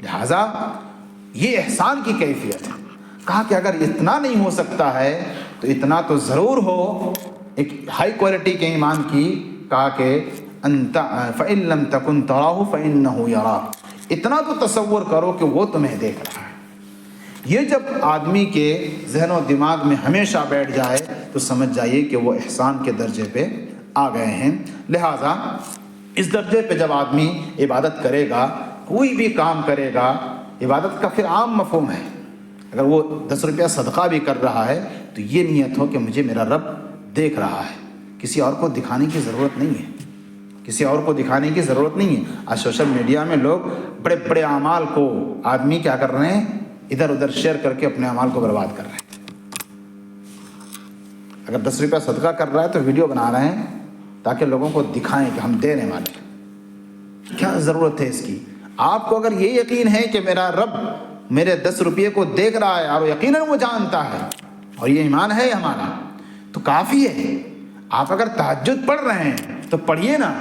لہذا یہ احسان کی کیفیت ہے. کہا کہ اگر اتنا نہیں ہو سکتا ہے تو اتنا تو ضرور ہو ایک ہائی کوالٹی کے ایمان کی. کہا کہ انت فإن لم تکن تراہ فإنہ یراک. اتنا تو تصور کرو کہ وہ تمہیں دیکھ رہا ہے. یہ جب آدمی کے ذہن و دماغ میں ہمیشہ بیٹھ جائے تو سمجھ جائیے کہ وہ احسان کے درجے پہ آ گئے ہیں. لہٰذا اس درجے پہ جب آدمی عبادت کرے گا، کوئی بھی کام کرے گا، عبادت کا پھر عام مفہوم ہے. اگر وہ 10 روپیہ صدقہ بھی کر رہا ہے تو یہ نیت ہو کہ مجھے میرا رب دیکھ رہا ہے، کسی اور کو دکھانے کی ضرورت نہیں ہے، کسی اور کو دکھانے کی ضرورت نہیں ہے. آج سوشل میڈیا میں لوگ بڑے بڑے اعمال کو آدمی کیا کر رہے ہیں، ادھر ادھر شیئر کر کے اپنے اعمال کو برباد کر رہے ہیں. اگر 10 روپیہ صدقہ کر رہا ہے تو ویڈیو بنا رہے ہیں تاکہ لوگوں کو دکھائیں کہ ہم دینے والے ہیں. کیا ضرورت ہے اس کی؟ آپ کو اگر یہ یقین ہے کہ میرا رب میرے 10 روپیے کو دیکھ رہا ہے اور یقیناً وہ جانتا ہے، اور یہ ایمان ہے ہمارا، تو کافی ہے. آپ اگر تہجد پڑھ رہے ہیں تو پڑھیے نا.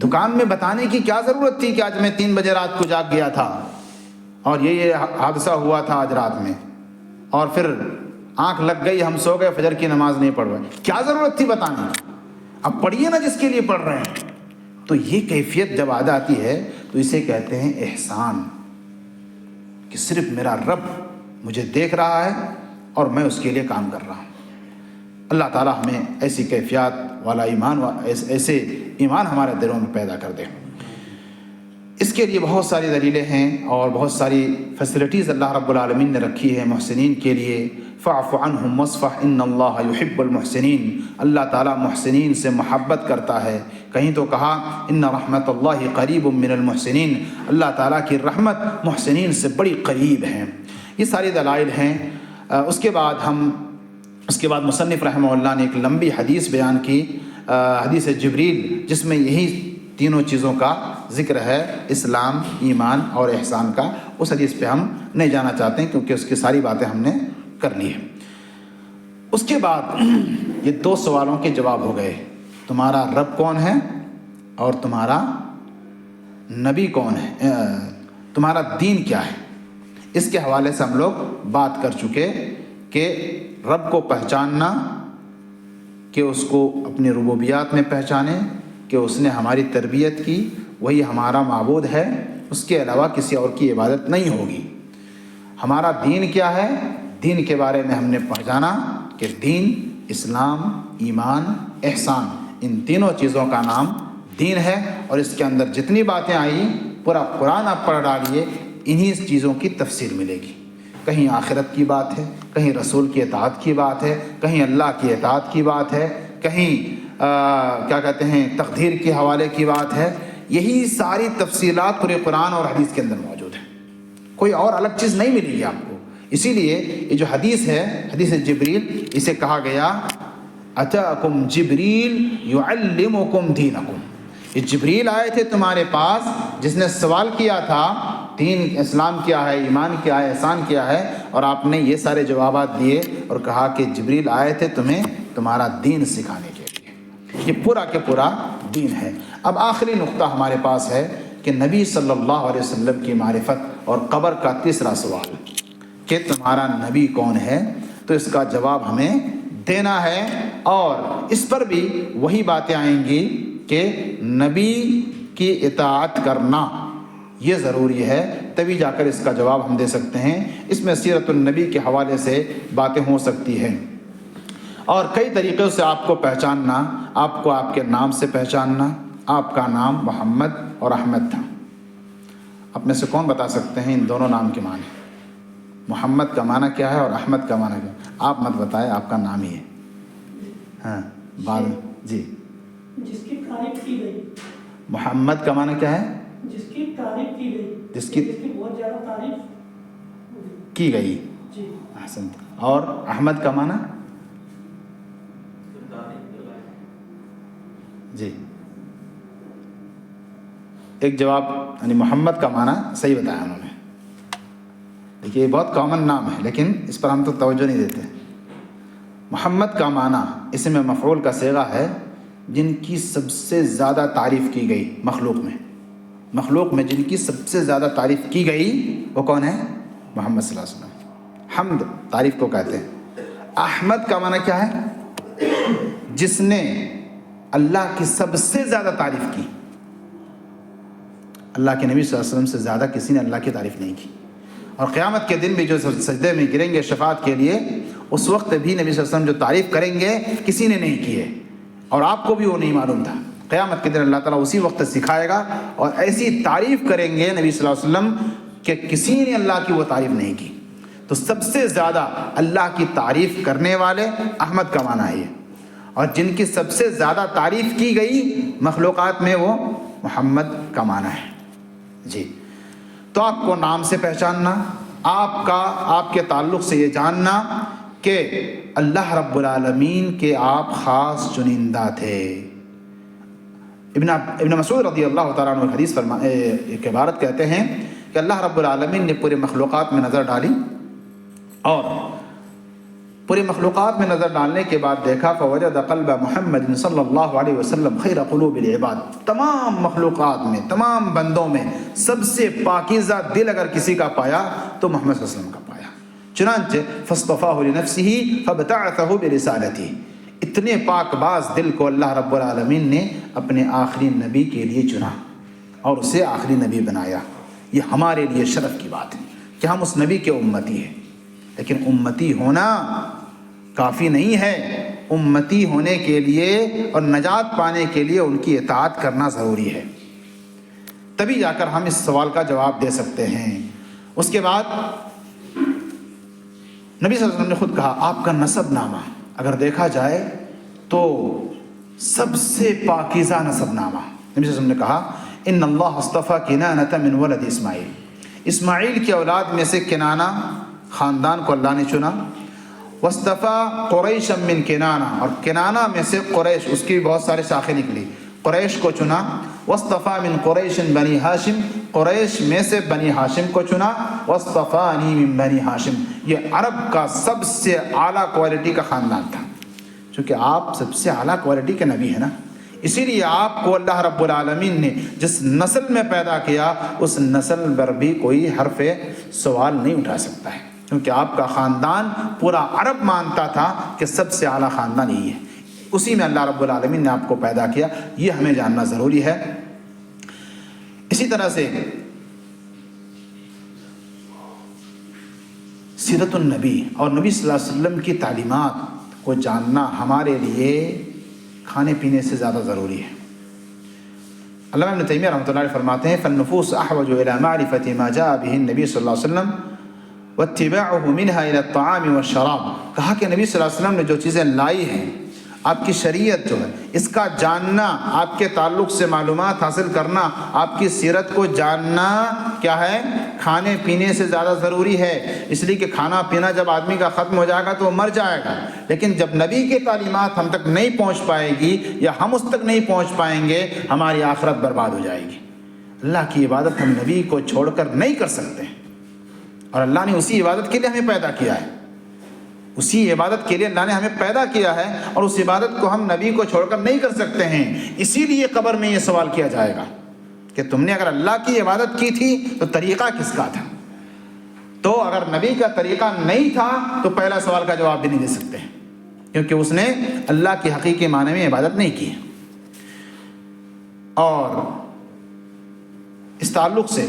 دکان میں بتانے کی کیا ضرورت تھی کہ آج میں 3 بجے رات کو جاگ گیا تھا اور یہ حادثہ ہوا تھا آج رات میں، اور پھر آنکھ لگ گئی، ہم سو گئے، فجر کی نماز نہیں پڑھ رہے. کیا ضرورت تھی بتانے کی؟ اب پڑھیے نا جس کے لیے پڑھ رہے ہیں. تو یہ کیفیت جب آ جاتی ہے تو اسے کہتے ہیں احسان، کہ صرف میرا رب مجھے دیکھ رہا ہے اور میں اس کے لیے کام کر رہا ہوں. اللہ تعالیٰ ہمیں ایسی کیفیات والا ایمان ایسے ایمان ہمارے دلوں میں پیدا کر دے. اس کے لیے بہت ساری دلیلیں ہیں اور بہت ساری فیسلٹیز اللہ رب العالمین نے رکھی ہے محسنین کے لیے. فاعف عنہم واصفح ان اللہ یحب المحسنین. اللہ تعالیٰ محسنین سے محبت کرتا ہے. کہیں تو کہا ان رحمت اللہ قریب من المحسنین. اللہ تعالیٰ کی رحمت محسنین سے بڑی قریب ہے. یہ ساری دلائل ہیں. اس کے بعد مصنف رحمہ اللہ نے ایک لمبی حدیث بیان کی، حدیث جبریل، جس میں یہی تینوں چیزوں کا ذکر ہے، اسلام، ایمان اور احسان کا. اس حدیث پہ ہم نہیں جانا چاہتے ہیں کیونکہ اس کی ساری باتیں ہم نے کر لی ہیں. اس کے بعد یہ 2 سوالوں کے جواب ہو گئے، تمہارا رب کون ہے اور تمہارا نبی کون ہے، تمہارا دین کیا ہے. اس کے حوالے سے ہم لوگ بات کر چکے کہ رب کو پہچاننا، کہ اس کو اپنی ربوبیات میں پہچانیں کہ اس نے ہماری تربیت کی، وہی ہمارا معبود ہے، اس کے علاوہ کسی اور کی عبادت نہیں ہوگی۔ ہمارا دین کیا ہے؟ دین کے بارے میں ہم نے پہچانا کہ دین اسلام، ایمان، احسان، ان تینوں چیزوں کا نام دین ہے، اور اس کے اندر جتنی باتیں آئیں پورا قرآن آپ پڑھ ڈالیے، انہی چیزوں کی تفسیر ملے گی۔ کہیں آخرت کی بات ہے، کہیں رسول کی اطاعت کی بات ہے، کہیں اللہ کی اطاعت کی بات ہے، کہیں کیا کہتے ہیں تقدیر کے حوالے کی بات ہے۔ یہی ساری تفصیلات پورے قرآن اور حدیث کے اندر موجود ہیں، کوئی اور الگ چیز نہیں ملے گی آپ کو۔ اسی لیے یہ جو حدیث ہے، حدیث جبریل، اسے کہا گیا اتاکم جبریل یعلمکم دینکم، یہ جبریل آئے تھے تمہارے پاس جس نے سوال کیا تھا دین اسلام کیا ہے، ایمان کیا ہے، احسان کیا ہے، اور آپ نے یہ سارے جوابات دیے اور کہا کہ جبریل آئے تھے تمہیں تمہارا دین سکھانے کے لیے۔ یہ پورا کے پورا دین ہے۔ اب آخری نقطہ ہمارے پاس ہے کہ نبی صلی اللہ علیہ وسلم کی معرفت اور قبر کا تیسرا سوال کہ تمہارا نبی کون ہے، تو اس کا جواب ہمیں دینا ہے، اور اس پر بھی وہی باتیں آئیں گی کہ نبی کی اطاعت کرنا یہ ضروری ہے، تبھی جا کر اس کا جواب ہم دے سکتے ہیں۔ اس میں سیرت النبی کے حوالے سے باتیں ہو سکتی ہیں، اور کئی طریقوں سے آپ کو پہچاننا، آپ کو آپ کے نام سے پہچاننا۔ آپ کا نام محمد اور احمد تھا، آپ میں سے کون بتا سکتے ہیں ان دونوں نام کے معنی؟ محمد کا معنی کیا ہے اور احمد کا معنی کیا ہے؟ آپ مت بتائیں، آپ کا نام ہی ہے۔ ہاں بعد جی، جس کی تعریف کی گئی۔ محمد کا معنی کیا ہے؟ جس کی تعریف کی گئی، جس کی بہت زیادہ تعریف کی گئی۔ جی احسن۔ اور احمد کا معنی؟ جی ایک جواب، یعنی محمد کا معنی صحیح بتایا انہوں نے۔ دیکھیے یہ بہت کامن نام ہے لیکن اس پر ہم تو توجہ نہیں دیتے۔ محمد کا معنی اسم مفعول کا صیغہ ہے جن کی سب سے زیادہ تعریف کی گئی مخلوق میں جن کی سب سے زیادہ تعریف کی گئی وہ کون ہے؟ محمد صلی اللہ علیہ وسلم۔ حمد تعریف کو کہتے ہیں۔ احمد کا معنی کیا ہے؟ جس نے اللہ کی سب سے زیادہ تعریف کی۔ اللہ کے نبی صلی اللہ علیہ وسلم سے زیادہ کسی نے اللہ کی تعریف نہیں کی، اور قیامت کے دن بھی جو سجدے میں گریں گے شفاعت کے لیے، اس وقت بھی نبی صلی اللہ علیہ وسلم جو تعریف کریں گے کسی نے نہیں کی ہے، اور آپ کو بھی وہ نہیں معلوم تھا۔ قیامت کے دن اللہ تعالیٰ اسی وقت سکھائے گا، اور ایسی تعریف کریں گے نبی صلی اللہ علیہ وسلم کہ کسی نے اللہ کی وہ تعریف نہیں کی۔ تو سب سے زیادہ اللہ کی تعریف کرنے والے احمد کا معنی ہے، اور جن کی سب سے زیادہ تعریف کی گئی مخلوقات میں وہ محمد کا معنی ہے۔ جی تو آپ کو نام سے پہچاننا، آپ کے تعلق سے یہ جاننا کہ اللہ رب العالمین کے آپ خاص چنندہ تھے۔ ابن مسعود رضی اللہ تعالیٰ عنہ حدیث ایک عبارت کہتے ہیں کہ اللہ رب العالمین نے پورے مخلوقات میں نظر ڈالی، اور پوری مخلوقات میں نظر ڈالنے کے بعد دیکھا فوجد قلب محمد صلی اللہ علیہ وسلم خیر قلوب العباد، تمام مخلوقات میں، تمام بندوں میں سب سے پاکیزہ دل اگر کسی کا پایا تو محمد صلی اللہ علیہ وسلم کا پایا۔ چنانچہ فاصطفاہ لنفسہ فابتعثہ برسالتہ، اتنے پاک باز دل کو اللہ رب العالمین نے اپنے آخری نبی کے لیے چنا اور اسے آخری نبی بنایا۔ یہ ہمارے لیے شرف کی بات ہے کہ ہم اس نبی کے امتی ہیں، لیکن امتی ہونا کافی نہیں ہے۔ امتی ہونے کے لیے اور نجات پانے کے لیے ان کی اطاعت کرنا ضروری ہے، تبھی جا کر ہم اس سوال کا جواب دے سکتے ہیں۔ اس کے بعد نبی صلی اللہ علیہ وسلم نے خود کہا، آپ کا نسب نامہ اگر دیکھا جائے تو سب سے پاکیزہ نسب نامہ، نبی صلی اللہ علیہ وسلم نے کہا ان اللہ اصطفیٰ کنانۃ من ولد اسماعیل، اسماعیل کی اولاد میں سے کنانہ خاندان کو اللہ نے چنا، واصطفیٰ قریش من کنانہ، اور کنانہ میں سے قریش، اس کی بہت سارے شاخیں نکلی، قریش کو چنا، واصطفیٰ من قریش بنی ہاشم، قریش میں سے بنی ہاشم کو چنا، واصطفانی من بنی ہاشم، یہ عرب کا سب سے اعلیٰ کوالٹی کا خاندان تھا، چونکہ آپ سب سے اعلیٰ کوالٹی کے نبی ہیں نا، اسی لیے آپ کو اللہ رب العالمین نے جس نسل میں پیدا کیا اس نسل پر بھی کوئی حرف سوال نہیں اٹھا سکتا ہے، کیونکہ آپ کا خاندان پورا عرب مانتا تھا کہ سب سے اعلیٰ خاندان یہی ہے، اسی میں اللہ رب العالمین نے آپ کو پیدا کیا، یہ ہمیں جاننا ضروری ہے۔ اسی طرح سے سیرت النبی اور نبی صلی اللہ علیہ وسلم کی تعلیمات کو جاننا ہمارے لیے کھانے پینے سے زیادہ ضروری ہے۔ علامہ ابن تیمیہ رحمۃ اللہ علیہ فرماتے ہیں فالنفوس احوج الى معرفۃ ما جاء به النبی صلی اللہ علیہ وسلم واتباعه منها الى الطعام والشراب، کہا کہ نبی صلی اللہ علیہ وسلم نے جو چیزیں لائی ہیں، آپ کی شریعت جو ہے، اس کا جاننا، آپ کے تعلق سے معلومات حاصل کرنا، آپ کی سیرت کو جاننا کیا ہے، کھانے پینے سے زیادہ ضروری ہے۔ اس لیے کہ کھانا پینا جب آدمی کا ختم ہو جائے گا تو وہ مر جائے گا، لیکن جب نبی کی تعلیمات ہم تک نہیں پہنچ پائے گی یا ہم اس تک نہیں پہنچ پائیں گے، ہماری آخرت برباد ہو جائے گی۔ اللہ کی عبادت ہم نبی کو چھوڑ کر نہیں کر سکتے، اور اللہ نے اسی عبادت کے لیے ہمیں پیدا کیا ہے، اسی عبادت کے لیے اللہ نے ہمیں پیدا کیا ہے، اور اس عبادت کو ہم نبی کو چھوڑ کر نہیں کر سکتے ہیں۔ اسی لیے قبر میں یہ سوال کیا جائے گا کہ تم نے اگر اللہ کی عبادت کی تھی تو طریقہ کس کا تھا؟ تو اگر نبی کا طریقہ نہیں تھا تو پہلا سوال کا جواب بھی نہیں دے سکتے، کیونکہ اس نے اللہ کی حقیقی معنی میں عبادت نہیں کی۔ اور اس تعلق سے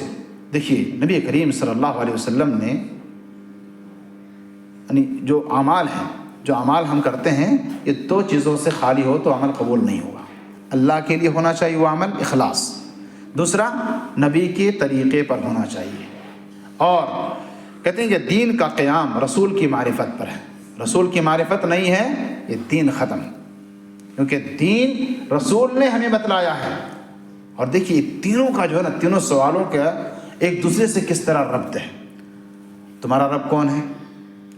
دیکھیے نبی کریم صلی اللہ علیہ وسلم نے یعنی جو اعمال ہیں، جو اعمال ہم کرتے ہیں، یہ دو چیزوں سے خالی ہو تو عمل قبول نہیں ہوگا۔ اللہ کے لیے ہونا چاہیے وہ عمل، اخلاص، دوسرا نبی کے طریقے پر ہونا چاہیے۔ اور کہتے ہیں کہ دین کا قیام رسول کی معرفت پر ہے، رسول کی معرفت نہیں ہے یہ دین ختم، کیونکہ دین رسول نے ہمیں بتلایا ہے۔ اور دیکھیے تینوں کا جو ہے نا، تینوں سوالوں کا ایک دوسرے سے کس طرح ربط ہے۔ تمہارا رب کون ہے؟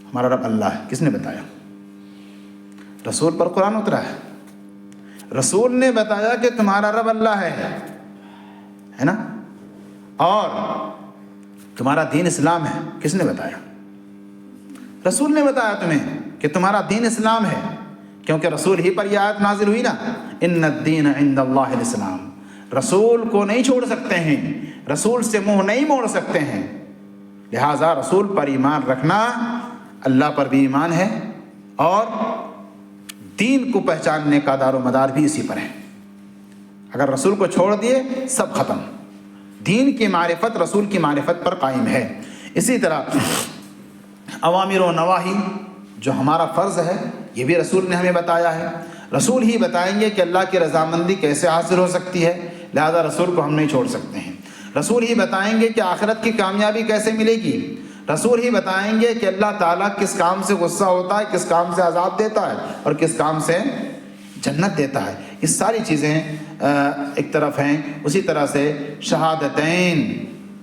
ہمارا رب اللہ ہے، کس نے بتایا؟ رسول پر قرآن اترا ہے، رسول نے بتایا کہ تمہارا رب اللہ ہے نا۔ اور تمہارا دین اسلام ہے، کس نے بتایا؟ رسول نے بتایا تمہیں کہ تمہارا دین اسلام ہے، کیونکہ رسول ہی پر یہ آیت نازل ہوئی نا، ان الدین عند اللہ الاسلام۔ رسول کو نہیں چھوڑ سکتے ہیں، رسول سے منہ نہیں موڑ سکتے ہیں، لہٰذا رسول پر ایمان رکھنا اللہ پر بھی ایمان ہے، اور دین کو پہچاننے کا دار و مدار بھی اسی پر ہے۔ اگر رسول کو چھوڑ دیے سب ختم۔ دین کی معرفت رسول کی معرفت پر قائم ہے۔ اسی طرح اوامر و نواہی جو ہمارا فرض ہے یہ بھی رسول نے ہمیں بتایا ہے، رسول ہی بتائیں گے کہ اللہ کی رضامندی کیسے حاصل ہو سکتی ہے، لہذا رسول کو ہم نہیں چھوڑ سکتے ہیں۔ رسول ہی بتائیں گے کہ آخرت کی کامیابی کیسے ملے گی، رسول ہی بتائیں گے کہ اللہ تعالیٰ کس کام سے غصہ ہوتا ہے، کس کام سے عذاب دیتا ہے، اور کس کام سے جنت دیتا ہے۔ یہ ساری چیزیں ایک طرف ہیں۔ اسی طرح سے شہادتین،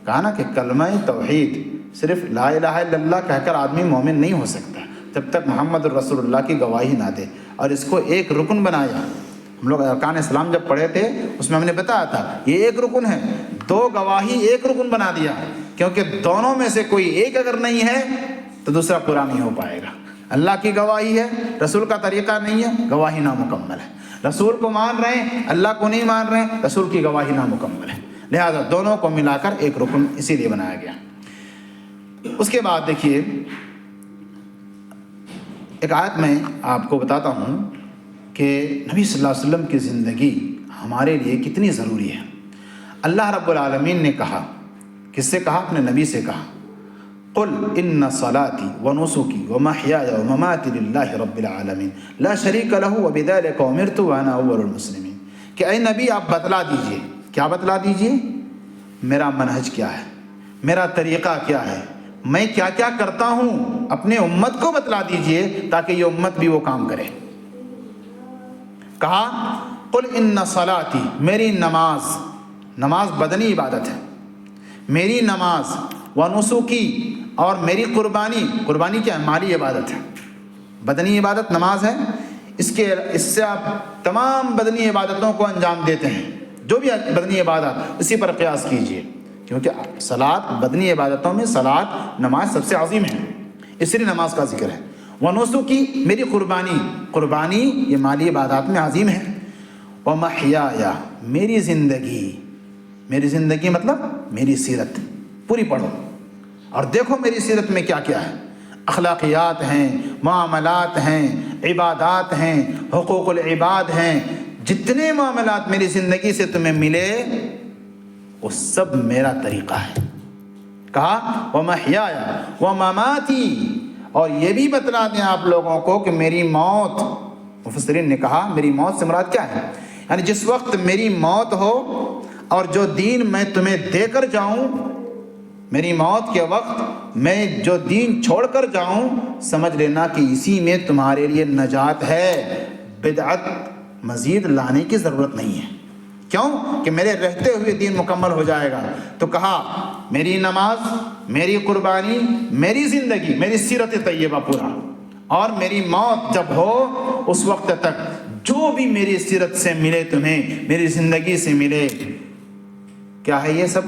کہا نا کہ کلمہ توحید، صرف لا الہ الا اللہ کہہ کر آدمی مومن نہیں ہو سکتا جب تک محمد الرسول اللہ کی گواہی نہ دے، اور اس کو ایک رکن بنایا۔ ہم لوگ ارکان اسلام جب پڑھے تھے اس میں ہم نے بتایا تھا یہ ایک رکن ہے، دو گواہی ایک رکن بنا دیا، کیونکہ دونوں میں سے کوئی ایک اگر نہیں ہے تو دوسرا پورا نہیں ہو پائے گا۔ اللہ کی گواہی ہے، رسول کا طریقہ نہیں ہے، گواہی نامکمل ہے۔ رسول کو مان رہے ہیں، اللہ کو نہیں مان رہے ہیں، رسول کی گواہی نامکمل ہے۔ لہذا دونوں کو ملا کر ایک رکن اسی لیے بنایا گیا۔ اس کے بعد دیکھیے ایک آیت میں آپ کو بتاتا ہوں کہ نبی صلی اللہ علیہ وسلم کی زندگی ہمارے لیے کتنی ضروری ہے۔ اللہ رب العالمین نے کہا، کس سے کہا؟ اپنے نبی سے کہا، قل ان صلاتی ونسکی ومحیای ومماتی للہ رب العالمین لا شریک لہ وبذلک امرت وانا اول المسلمین، کہ اے نبی آپ بتلا دیجئے۔ کیا بتلا دیجئے؟ میرا منہج کیا ہے، میرا طریقہ کیا ہے، میں کیا کیا کرتا ہوں، اپنے امت کو بتلا دیجئے تاکہ یہ امت بھی وہ کام کرے۔ کہا قل ان صلاتی، میری نماز، نماز بدنی عبادت ہے، میری نماز، ونسکی، اور میری قربانی، قربانی کیا ہے؟ مالی عبادت ہے۔ بدنی عبادت نماز ہے، اس سے آپ تمام بدنی عبادتوں کو انجام دیتے ہیں، جو بھی بدنی عبادت اسی پر قیاس کیجئے، کیونکہ صلاۃ بدنی عبادتوں میں صلاۃ نماز سب سے عظیم ہے، اس لیے نماز کا ذکر ہے۔ ونسکی، میری قربانی، قربانی یہ مالی عبادات میں عظیم ہے۔ ومحیایا، میری زندگی، میری زندگی مطلب میری سیرت پوری پڑھو اور دیکھو میری سیرت میں کیا کیا ہے۔ اخلاقیات ہیں، معاملات ہیں، عبادات ہیں، حقوق العباد ہیں، جتنے معاملات میری زندگی سے تمہیں ملے وہ سب میرا طریقہ ہے۔ کہا وَمَحْيَايَ وَمَمَاتِي، اور یہ بھی بتلا دیں آپ لوگوں کو کہ میری موت، مفسرین نے کہا میری موت سے مراد کیا ہے، یعنی جس وقت میری موت ہو اور جو دین میں تمہیں دے کر جاؤں، میری موت کے وقت میں جو دین چھوڑ کر جاؤں، سمجھ لینا کہ اسی میں تمہارے لیے نجات ہے، بدعت مزید لانے کی ضرورت نہیں ہے۔ کیوں کہ میرے رہتے ہوئے دین مکمل ہو جائے گا۔ تو کہا میری نماز، میری قربانی، میری زندگی، میری سیرت طیبہ پورا، اور میری موت جب ہو اس وقت تک جو بھی میری سیرت سے ملے تمہیں، میری زندگی سے ملے، کیا ہے یہ سب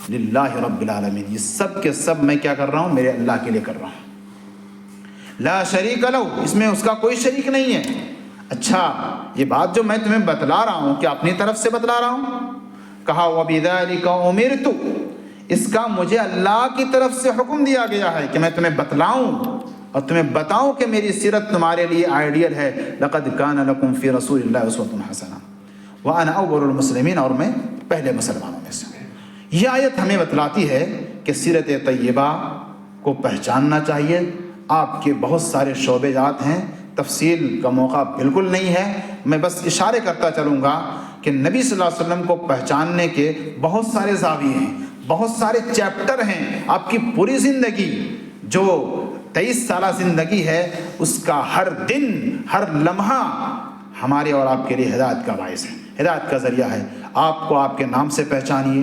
للہ رب العالمین، یہ سب کے سب میں کیا کر رہا ہوں، میرے اللہ کے لیے کر رہا ہوں، لا شریک لہ، اس میں اس کا کوئی شریک نہیں ہے۔ اچھا یہ بات جو میں تمہیں بتلا رہا ہوں کیا اپنی طرف سے بتلا رہا ہوں؟ کہا وَبِذَلِكَ أُمِرْتُ، اس کا مجھے اللہ کی طرف سے حکم دیا گیا ہے کہ میں تمہیں بتلاؤں اور تمہیں بتاؤں کہ میری سیرت تمہارے لیے آئیڈیل ہے۔ لَقَدْ كَانَ لَكُمْ فِي رَسُولِ اللَّهِ أُسْوَةٌ حَسَنَةٌ وَأَنَا أَوَّلُ الْمُسْلِمِينَ، اور میں پہلے مسلمانوں میں سے۔ یہ آیت ہمیں بتلاتی ہے کہ سیرت طیبہ کو پہچاننا چاہیے۔ آپ کے بہت سارے شعبے جات ہیں، تفصیل کا موقع بالکل نہیں ہے، میں بس اشارے کرتا چلوں گا کہ نبی صلی اللہ علیہ وسلم کو پہچاننے کے بہت سارے زاویے ہیں، بہت سارے چیپٹر ہیں۔ آپ کی پوری زندگی جو 23 سالہ زندگی ہے، اس کا ہر دن، ہر لمحہ ہمارے اور آپ کے لیے ہدایت کا باعث ہے، ہدایت کا ذریعہ ہے۔ آپ کو آپ کے نام سے پہچانیے،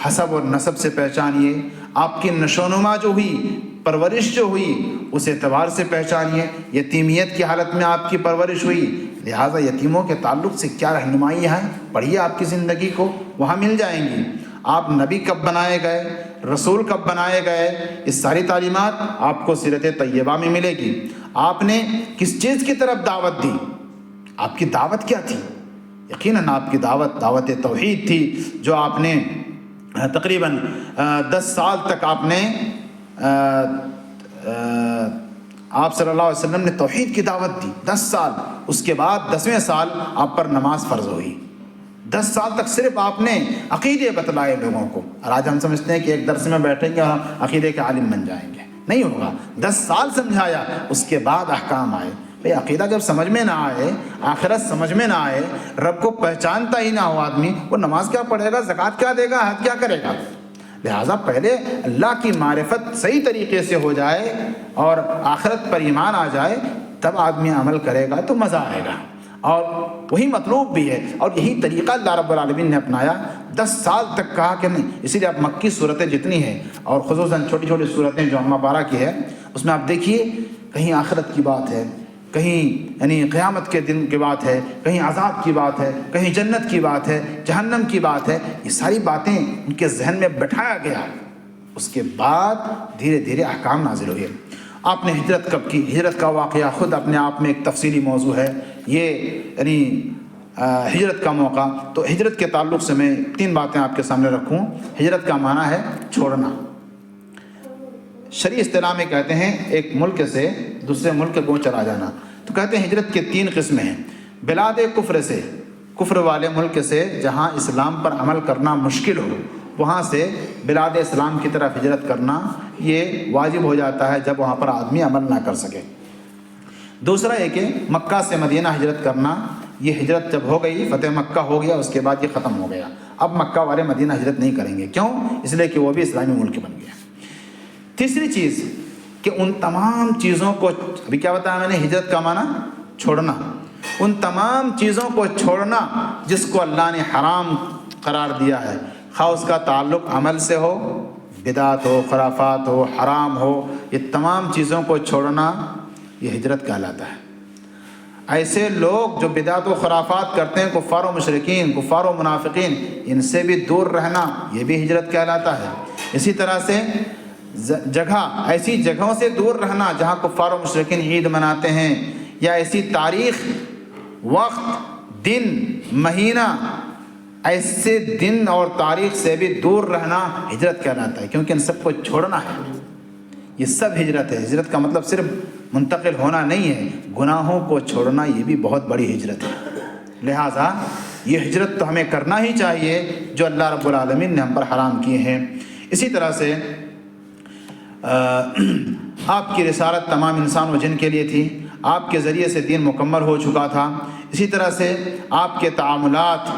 حسب اور نسب سے پہچانیے، آپ کی نشو و نما جو ہوئی، پرورش جو ہوئی، اس اعتبار سے پہچانیے۔ یتیمیت کی حالت میں آپ کی پرورش ہوئی، لہٰذا یتیموں کے تعلق سے کیا رہنمائیاں ہیں پڑھیے آپ کی زندگی کو، وہاں مل جائیں گی۔ آپ نبی کب بنائے گئے، رسول کب بنائے گئے، اس ساری تعلیمات آپ کو سیرت طیبہ میں ملے گی۔ آپ نے کس چیز کی طرف دعوت دی، آپ کی دعوت کیا تھی؟ یقیناً آپ کی دعوت توحید تھی، جو آپ نے تقریباً 10 سال تک آپ نے آپ صلی اللہ علیہ وسلم نے توحید کی دعوت دی، 10 سال۔ اس کے بعد 10ویں سال آپ پر نماز فرض ہوئی۔ 10 سال تک صرف آپ نے عقیدے بتلائے لوگوں کو، اور آج ہم سمجھتے ہیں کہ ایک درس میں بیٹھیں گے اور ہم عقیدے کے عالم بن جائیں گے، نہیں ہوگا۔ 10 سال سمجھایا، اس کے بعد احکام آئے۔ بھئی عقیدہ جب سمجھ میں نہ آئے، آخرت سمجھ میں نہ آئے، رب کو پہچانتا ہی نہ ہو آدمی، وہ نماز کیا پڑھے گا، زکوٰۃ کیا دے گا، حج کیا کرے گا؟ لہٰذا پہلے اللہ کی معرفت صحیح طریقے سے ہو جائے اور آخرت پر ایمان آ جائے، تب آدمی عمل کرے گا تو مزہ آئے گا، اور وہی مطلوب بھی ہے، اور یہی طریقہ اللہ رب العالمین نے اپنایا۔ 10 سال تک کہا کہ نہیں، اسی لیے آپ مکی صورتیں جتنی ہیں، اور خصوصاً چھوٹی چھوٹی صورتیں جو اما پارہ کی ہے، اس میں آپ دیکھیے کہیں آخرت کی بات ہے، کہیں یعنی قیامت کے دن کی بات ہے، کہیں عذاب کی بات ہے، کہیں جنت کی بات ہے، جہنم کی بات ہے۔ یہ ساری باتیں ان کے ذہن میں بٹھایا گیا، اس کے بعد دھیرے دھیرے احکام نازل ہوئے۔ آپ نے ہجرت کب کی، ہجرت کا واقعہ خود اپنے آپ میں ایک تفصیلی موضوع ہے، یہ یعنی ہجرت کا موقع۔ تو ہجرت کے تعلق سے میں 3 باتیں آپ کے سامنے رکھوں۔ ہجرت کا معنی ہے چھوڑنا۔ شرعی اصطلاح میں کہتے ہیں ایک ملک سے دوسرے ملک کو چلا جانا۔ تو کہتے ہیں ہجرت کے 3 قسمیں ہیں۔ بلاد کفر سے، کفر والے ملک سے جہاں اسلام پر عمل کرنا مشکل ہو، وہاں سے بلاد اسلام کی طرف ہجرت کرنا یہ واجب ہو جاتا ہے جب وہاں پر آدمی عمل نہ کر سکے۔ دوسرا یہ کہ مکہ سے مدینہ ہجرت کرنا، یہ ہجرت جب ہو گئی، فتح مکہ ہو گیا، اس کے بعد یہ ختم ہو گیا، اب مکہ والے مدینہ ہجرت نہیں کریں گے۔ کیوں؟ اس لیے کہ وہ بھی اسلامی ملک بن گیا۔ تیسری چیز کہ ان تمام چیزوں کو، ابھی کیا بتایا میں نے، ہجرت کا معنی چھوڑنا، ان تمام چیزوں کو چھوڑنا جس کو اللہ نے حرام قرار دیا ہے، خواہ اس کا تعلق عمل سے ہو، بدعت ہو، خرافات ہو، حرام ہو، یہ تمام چیزوں کو چھوڑنا یہ ہجرت کہلاتا ہے۔ ایسے لوگ جو بدعت و خرافات کرتے ہیں، کفار و مشرکین، کفار و منافقین، ان سے بھی دور رہنا یہ بھی ہجرت کہلاتا ہے۔ اسی طرح سے ایسی جگہوں سے دور رہنا جہاں کفار و مشرکین عید مناتے ہیں، یا ایسی تاریخ، وقت، دن، مہینہ، ایسے دن اور تاریخ سے بھی دور رہنا ہجرت کہلاتا ہے، کیونکہ ان سب کو چھوڑنا ہے۔ یہ سب ہجرت ہے۔ ہجرت کا مطلب صرف منتقل ہونا نہیں ہے، گناہوں کو چھوڑنا یہ بھی بہت بڑی ہجرت ہے۔ لہٰذا یہ ہجرت تو ہمیں کرنا ہی چاہیے جو اللہ رب العالمین نے ہم پر حرام کیے ہیں۔ اسی طرح سے آپ کی رسالت تمام انسان و جن کے لیے تھی، آپ کے ذریعے سے دین مکمل ہو چکا تھا۔ اسی طرح سے آپ کے تعاملات،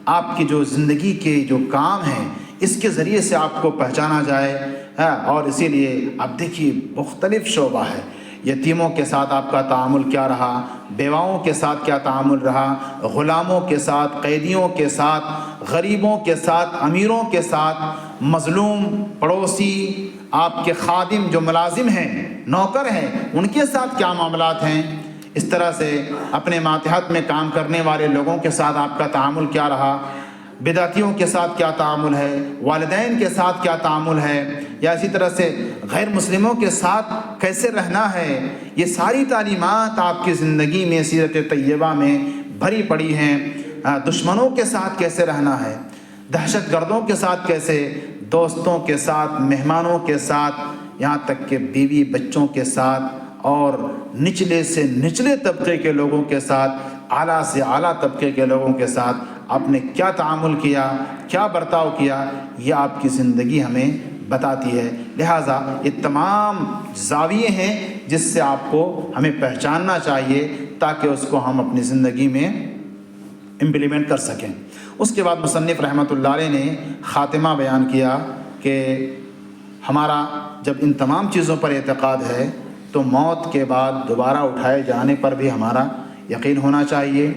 آپ کی جو زندگی کے جو کام ہیں، اس کے ذریعے سے آپ کو پہچانا جائے، اور اسی لیے اب دیکھیے مختلف شعبہ ہے۔ یتیموں کے ساتھ آپ کا تعامل کیا رہا، بیواؤں کے ساتھ کیا تعامل رہا، غلاموں کے ساتھ، قیدیوں کے ساتھ، غریبوں کے ساتھ، امیروں کے ساتھ، مظلوم، پڑوسی، آپ کے خادم جو ملازم ہیں، نوکر ہیں، ان کے ساتھ کیا معاملات ہیں۔ اس طرح سے اپنے ماتحت میں کام کرنے والے لوگوں کے ساتھ آپ کا تعامل کیا رہا، بدعتیوں کے ساتھ کیا تعامل ہے، والدین کے ساتھ کیا تعامل ہے، یا اسی طرح سے غیر مسلموں کے ساتھ کیسے رہنا ہے۔ یہ ساری تعلیمات آپ کی زندگی میں سیرت طیبہ میں بھری پڑی ہیں۔ دشمنوں کے ساتھ کیسے رہنا ہے، دہشت گردوں کے ساتھ کیسے، دوستوں کے ساتھ، مہمانوں کے ساتھ، یہاں تک کہ بیوی بچوں کے ساتھ، اور نچلے سے نچلے طبقے کے لوگوں کے ساتھ، اعلیٰ سے اعلیٰ طبقے کے لوگوں کے ساتھ آپ نے کیا تعامل کیا، کیا برتاؤ کیا، یہ آپ کی زندگی ہمیں بتاتی ہے۔ لہٰذا یہ تمام زاویے ہیں جس سے آپ کو ہمیں پہچاننا چاہیے تاکہ اس کو ہم اپنی زندگی میں امپلیمنٹ کر سکیں۔ اس کے بعد مصنف رحمۃ اللہ علیہ نے خاتمہ بیان کیا کہ ہمارا جب ان تمام چیزوں پر اعتقاد ہے تو موت کے بعد دوبارہ اٹھائے جانے پر بھی ہمارا یقین ہونا چاہیے۔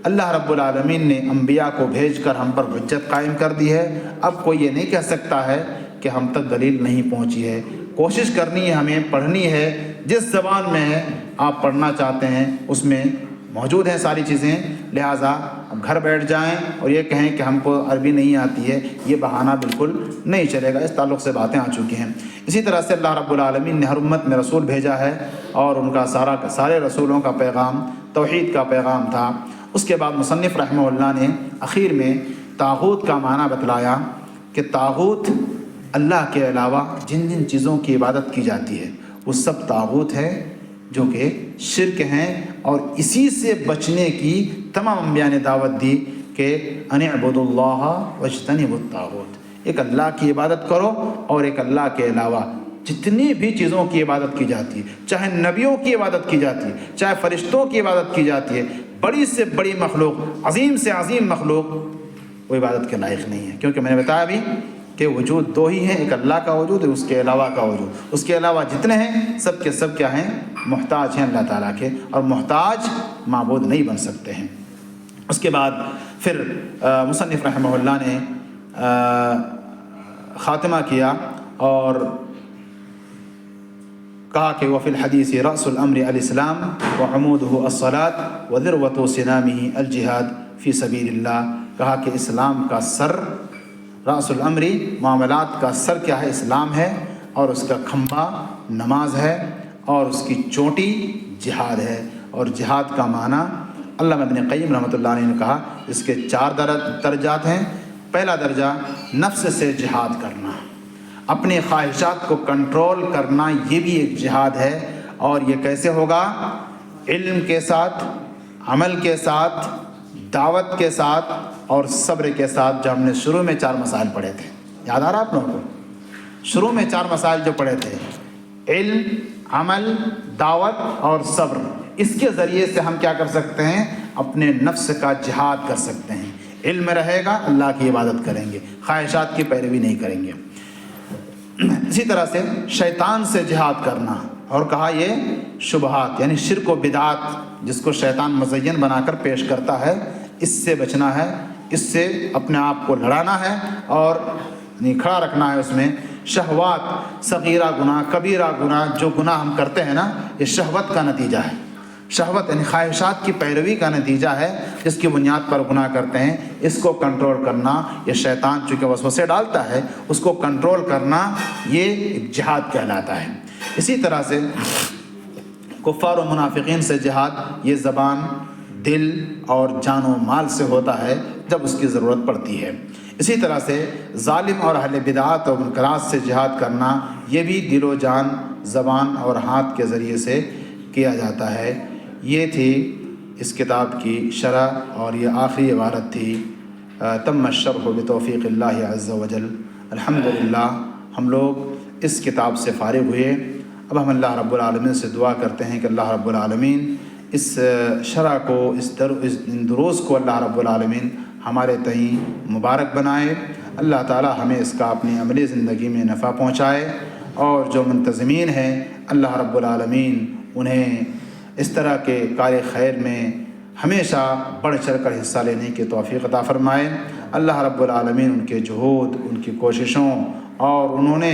اللہ رب العالمین نے انبیاء کو بھیج کر ہم پر حجت قائم کر دی ہے۔ اب کوئی یہ نہیں کہہ سکتا ہے کہ ہم تک دلیل نہیں پہنچی ہے۔ کوشش کرنی ہے، ہمیں پڑھنی ہے، جس زبان میں ہے آپ پڑھنا چاہتے ہیں اس میں موجود ہیں ساری چیزیں۔ لہٰذا اب گھر بیٹھ جائیں اور یہ کہیں کہ ہم کو عربی نہیں آتی ہے، یہ بہانہ بالکل نہیں چلے گا۔ اس تعلق سے باتیں آ چکی ہیں۔ اسی طرح سے اللہ رب العالمین نے ہر امت میں رسول بھیجا ہے، اور ان کا سارے رسولوں کا پیغام توحید کا پیغام تھا۔ اس کے بعد مصنف رحمہ اللہ نے اخیر میں طاغوت کا معنی بتلایا کہ طاغوت اللہ کے علاوہ جن جن چیزوں کی عبادت کی جاتی ہے وہ سب طاغوت ہے جو کہ شرک ہیں، اور اسی سے بچنے کی تمام انبیاء نے دعوت دی کہ ان اعبدوا اللہ واجتنبوا الطاغوت، ایک اللہ کی عبادت کرو، اور ایک اللہ کے علاوہ جتنی بھی چیزوں کی عبادت کی جاتی ہے، چاہے نبیوں کی عبادت کی جاتی ہے، چاہے فرشتوں کی عبادت کی جاتی ہے، بڑی سے بڑی مخلوق، عظیم سے عظیم مخلوق، وہ عبادت کے لائق نہیں ہے۔ کیونکہ میں نے بتایا بھی کہ وجود دو ہی ہیں، ایک اللہ کا وجود ہے، اس کے علاوہ کا وجود، اس کے علاوہ جتنے ہیں سب کے سب کیا ہیں، محتاج ہیں اللہ تعالیٰ کے، اور محتاج معبود نہیں بن سکتے ہیں۔ اس کے بعد پھر مصنف رحمہ اللہ نے خاتمہ کیا اور کہا کہ وفی الحدیث رأس الامر الاسلام وعمودہ الصلاۃ وذروۃ سنامہ الجہاد فی سبیل اللہ۔ کہا کہ اسلام کا سر، رأس الامر معاملات کا سر کیا ہے، اسلام ہے، اور اس کا کھمبا نماز ہے، اور اس کی چوٹی جہاد ہے۔ اور جہاد کا معنی علامہ ابن قیم رحمۃ اللہ علیہ نے کہا اس کے 4 درجات ہیں۔ پہلا درجہ نفس سے جہاد کرنا، اپنے خواہشات کو کنٹرول کرنا، یہ بھی ایک جہاد ہے۔ اور یہ کیسے ہوگا؟ علم کے ساتھ، عمل کے ساتھ، دعوت کے ساتھ، اور صبر کے ساتھ، جو ہم نے شروع میں 4 مسائل پڑھے تھے، یاد آ رہا آپ لوگوں کو؟ شروع میں 4 مسائل جو پڑھے تھے، علم، عمل، دعوت اور صبر، اس کے ذریعے سے ہم کیا کر سکتے ہیں؟ اپنے نفس کا جہاد کر سکتے ہیں۔ علم رہے گا، اللہ کی عبادت کریں گے، خواہشات کی پیروی نہیں کریں گے۔ اسی طرح سے شیطان سے جہاد کرنا، اور کہا یہ شبہات یعنی شرک و بدعات جس کو شیطان مزین بنا کر پیش کرتا ہے، اس سے بچنا ہے، اس سے اپنے آپ کو لڑانا ہے اور کھڑا رکھنا ہے۔ اس میں شہوات، صغیرہ گناہ، کبیرہ گناہ، جو گناہ ہم کرتے ہیں نا، یہ شہوت کا نتیجہ ہے۔ شہوت یعنی خواہشات کی پیروی کا نتیجہ ہے، جس کی بنیاد پر گناہ کرتے ہیں۔ اس کو کنٹرول کرنا، یہ شیطان چونکہ وسوسے ڈالتا ہے، اس کو کنٹرول کرنا یہ ایک جہاد کہلاتا ہے۔ اسی طرح سے کفار و منافقین سے جہاد، یہ زبان، دل اور جان و مال سے ہوتا ہے جب اس کی ضرورت پڑتی ہے۔ اسی طرح سے ظالم اور اہل بدعات اور منکرات سے جہاد کرنا یہ بھی دل و جان، زبان اور ہاتھ کے ذریعے سے کیا جاتا ہے۔ یہ تھی اس کتاب کی شرح، اور یہ آخری عبارت تھی تم الشرح بتوفیق اللہ عز وجل۔ الحمدللہ ہم لوگ اس کتاب سے فارغ ہوئے۔ اب ہم اللہ رب العالمین سے دعا کرتے ہیں کہ اللہ رب العالمین اس شرح کو، ان دروس کو اللہ رب العالمین ہمارے تئیں مبارک بنائے۔ اللہ تعالی ہمیں اس کا اپنی عملی زندگی میں نفع پہنچائے، اور جو منتظمین ہیں اللہ رب العالمین انہیں اس طرح کے کار خیر میں ہمیشہ بڑھ چڑھ کر حصہ لینے کی توفیق عطا فرمائے۔ اللہ رب العالمین ان کے جہود، ان کی کوششوں، اور انہوں نے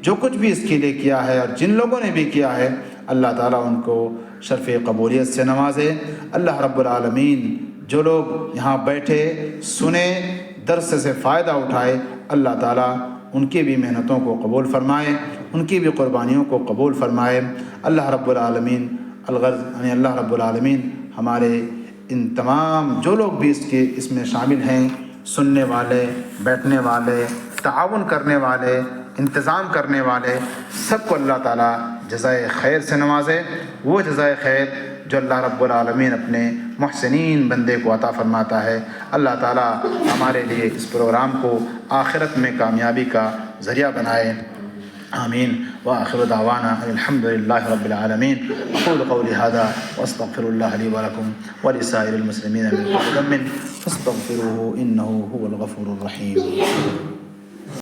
جو کچھ بھی اس کے لیے کیا ہے اور جن لوگوں نے بھی کیا ہے، اللہ تعالیٰ ان کو شرف قبولیت سے نوازے۔ اللہ رب العالمین جو لوگ یہاں بیٹھے سنے، درس سے فائدہ اٹھائے، اللہ تعالیٰ ان کی بھی محنتوں کو قبول فرمائے، ان کی بھی قربانیوں کو قبول فرمائے۔ اللہ رب العالمین اللہ رب العالمین ہمارے ان تمام جو لوگ بھی اس میں شامل ہیں، سننے والے، بیٹھنے والے، تعاون کرنے والے، انتظام کرنے والے، سب کو اللہ تعالیٰ جزائے خیر سے نوازے۔ وہ جزائے خیر جو اللہ رب العالمین اپنے محسنین بندے کو عطا فرماتا ہے۔ اللہ تعالیٰ ہمارے لیے اس پروگرام کو آخرت میں کامیابی کا ذریعہ بنائے، آمین۔ وآخر دعوانا الحمد للہ رب العالمین۔ اقول قولی ھذا واستغفر اللہ لی ولکم ولسائر المسلمین من کل ذنب فاستغفروہ انہ هو الغفور الرحیم۔